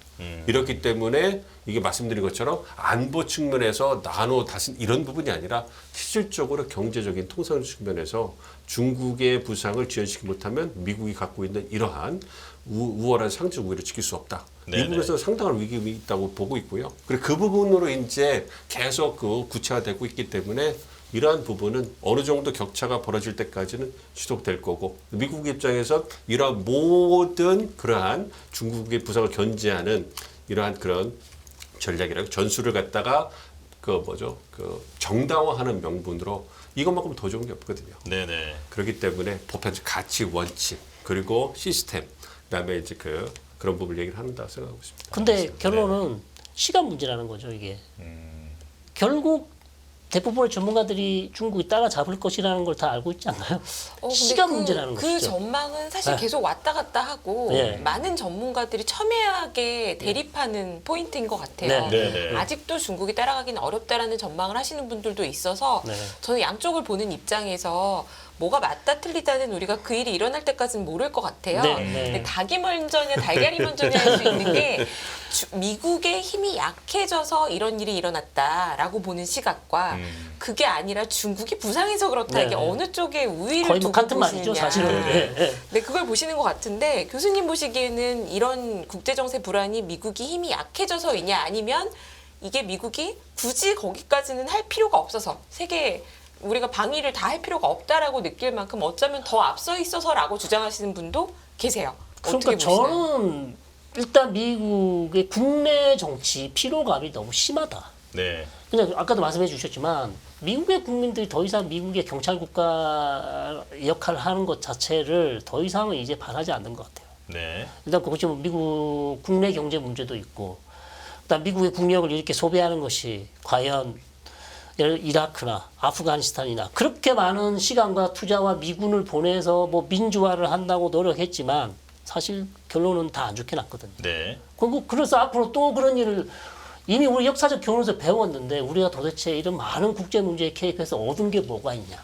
이렇기 때문에 이게 말씀드린 것처럼 안보 측면에서 나눠 다신 이런 부분이 아니라 실질적으로 경제적인 통상 측면에서 중국의 부상을 지연시키지 못하면 미국이 갖고 있는 이러한 우월한 상징 우위를 지킬 수 없다.
네네.
이 부분에서 상당한 위기가 있다고 보고 있고요. 그리고 그 부분으로 이제 계속 그 구체화되고 있기 때문에 이러한 부분은 어느 정도 격차가 벌어질 때까지는 지속될 거고, 미국 입장에서 이러한 모든 그러한 중국의 부상을 견제하는 이러한 그런 전략이라고 전술을 갖다가 그 정당화하는 명분으로 이것만큼 더 좋은 게 없거든요.
네네.
그렇기 때문에 보편적 가치, 원칙, 그리고 시스템, 그다음에 이제 그런 부분을 얘기를 한다 생각하고 있습니다.
근데 결론은 시간 문제라는 거죠, 이게. 결국 대부분의 전문가들이 중국이 따라잡을 것이라는 걸 다 알고 있지 않나요?
근데
시간 문제라는
그
것이죠.
전망은 사실
네.
계속 왔다 갔다 하고
네.
많은 전문가들이 첨예하게 대립하는 포인트인 것 같아요.
네.
네네.
아직도 중국이 따라가기는 어렵다라는 전망을 하시는 분들도 있어서
네.
저는 양쪽을 보는 입장에서 뭐가 맞다 틀리다는 우리가 그 일이 일어날 때까지는 모를 것 같아요.
네.
근데 닭이 먼저냐 달걀이 먼저냐 할 수 있는 게 미국의 힘이 약해져서 이런 일이 일어났다라고 보는 시각과 그게 아니라 중국이 부상해서 그렇다.
네.
이게 어느 쪽에 우위를
거의
두고
뭐 같은
보시느냐.
말이죠, 사실은. 네. 네.
네, 그걸 보시는 것 같은데 교수님 보시기에는 이런 국제정세 불안이 미국이 힘이 약해져서이냐 아니면 이게 미국이 굳이 거기까지는 할 필요가 없어서 세계 우리가 방위를 다 할 필요가 없다라고 느낄 만큼 어쩌면 더 앞서 있어서라고 주장하시는 분도 계세요.
그러니까
어떻게 보시나요?
저는 일단 미국의 국내 정치 피로감이 너무 심하다.
네.
그냥 아까도 말씀해 주셨지만 미국의 국민들이 더 이상 미국의 경찰 국가 역할을 하는 것 자체를 더 이상은 이제 바라지 않는 것 같아요.
네.
일단 그것이 미국 국내 경제 문제도 있고, 일단 미국의 국력을 이렇게 소비하는 것이 과연 이라크나 아프가니스탄이나 그렇게 많은 시간과 투자와 미군을 보내서 뭐 민주화를 한다고 노력했지만 사실 결론은 다 안 좋게 났거든요.
네.
그래서 앞으로 또 그런 일을 이미 우리 역사적 교훈에서 배웠는데 우리가 도대체 이런 많은 국제 문제에 개입해서 얻은 게 뭐가 있냐.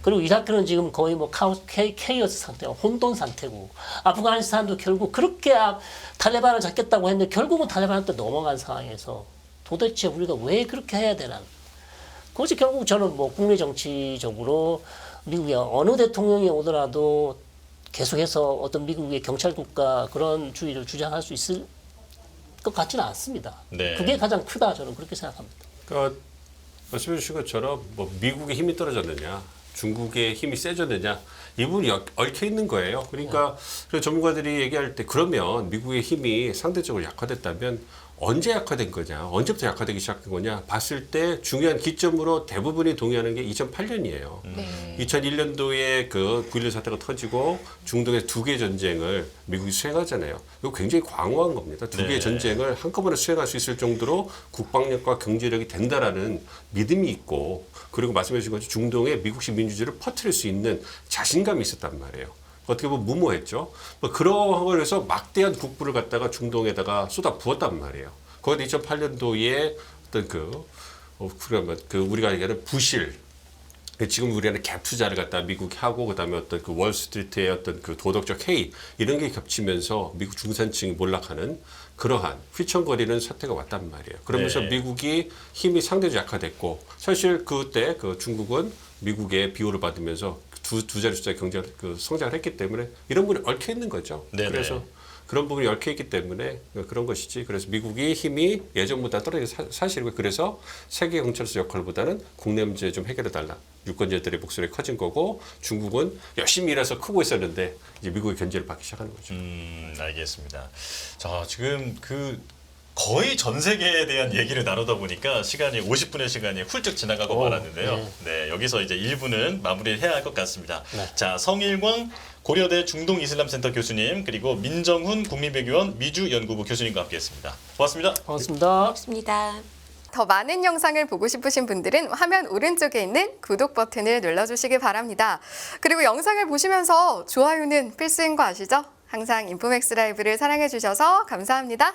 그리고 이라크는 지금 거의 뭐 케이오스 상태고 혼돈 상태고, 아프가니스탄도 결국 그렇게 탈레반을 잡겠다고 했는데 결국은 탈레반한테 넘어간 상황에서 도대체 우리가 왜 그렇게 해야 되나. 그것이 결국 저는 뭐 국내 정치적으로 미국의 어느 대통령이 오더라도 계속해서 어떤 미국의 경찰 국가 그런 주의를 주장할 수 있을 것 같지는 않습니다.
네.
그게 가장 크다 저는 그렇게 생각합니다.
그러니까 말씀해 주신 것처럼 뭐 미국의 힘이 떨어졌느냐, 중국의 힘이 세졌느냐, 이 부분이 얽혀 있는 거예요. 그러니까 그래서 전문가들이 얘기할 때 그러면 미국의 힘이 상대적으로 약화됐다면 언제 약화된 거냐, 언제부터 약화되기 시작한 거냐 봤을 때 중요한 기점으로 대부분이 동의하는 게 2008년이에요.
네.
2001년도에 그 9.11 사태가 터지고 중동의 두 개의 전쟁을 미국이 수행하잖아요. 이거 굉장히 광호한 겁니다. 두 개의
네.
전쟁을 한꺼번에 수행할 수 있을 정도로 국방력과 경제력이 된다라는 믿음이 있고, 그리고 말씀해 주신 것처럼 중동에 미국식 민주주의를 퍼뜨릴 수 있는 자신감이 있었단 말이에요. 어떻게 보면 무모했죠. 뭐 그런 거에서 막대한 국부를 갖다가 중동에다가 쏟아 부었단 말이에요. 거기다 2008년도에 어떤 우리가 얘기하는 부실, 지금 우리는 갭 투자를 갖다 미국이 하고 그다음에 어떤 그 월스트리트의 어떤 그 도덕적 해이 이런 게 겹치면서 미국 중산층이 몰락하는 그러한 휘청거리는 사태가 왔단 말이에요. 그러면서
네.
미국이 힘이 상대적으로 약화됐고, 사실 그때 그 중국은 미국의 비호를 받으면서 두 자리 숫자 경제 성장을 했기 때문에 이런 부분이 얽혀 있는 거죠.
네네.
그래서 그런 부분이 얽혀 있기 때문에 그런 것이지. 그래서 미국이 힘이 예전보다 떨어진 사실이고, 그래서 세계 경찰서 역할보다는 국내 문제 좀 해결해 달라. 유권자들의 목소리가 커진 거고 중국은 열심히 일해서 크고 있었는데 이제 미국의 견제를 받기 시작하는 거죠.
알겠습니다. 자, 지금 거의 전 세계에 대한 얘기를 나누다 보니까 시간이 50분의 시간이 훌쩍 지나가고 말았는데요. 네, 여기서 이제 1부는 마무리를 해야 할 것 같습니다.
네.
자, 성일광 고려대 중동이슬람센터 교수님 그리고 민정훈 국민외교원 미주연구부 교수님과 함께했습니다. 고맙습니다.
반갑습니다.
고맙습니다.
더 많은 영상을 보고 싶으신 분들은 화면 오른쪽에 있는 구독 버튼을 눌러주시기 바랍니다. 그리고 영상을 보시면서 좋아요는 필수인 거 아시죠? 항상 인포맥스 라이브를 사랑해주셔서 감사합니다.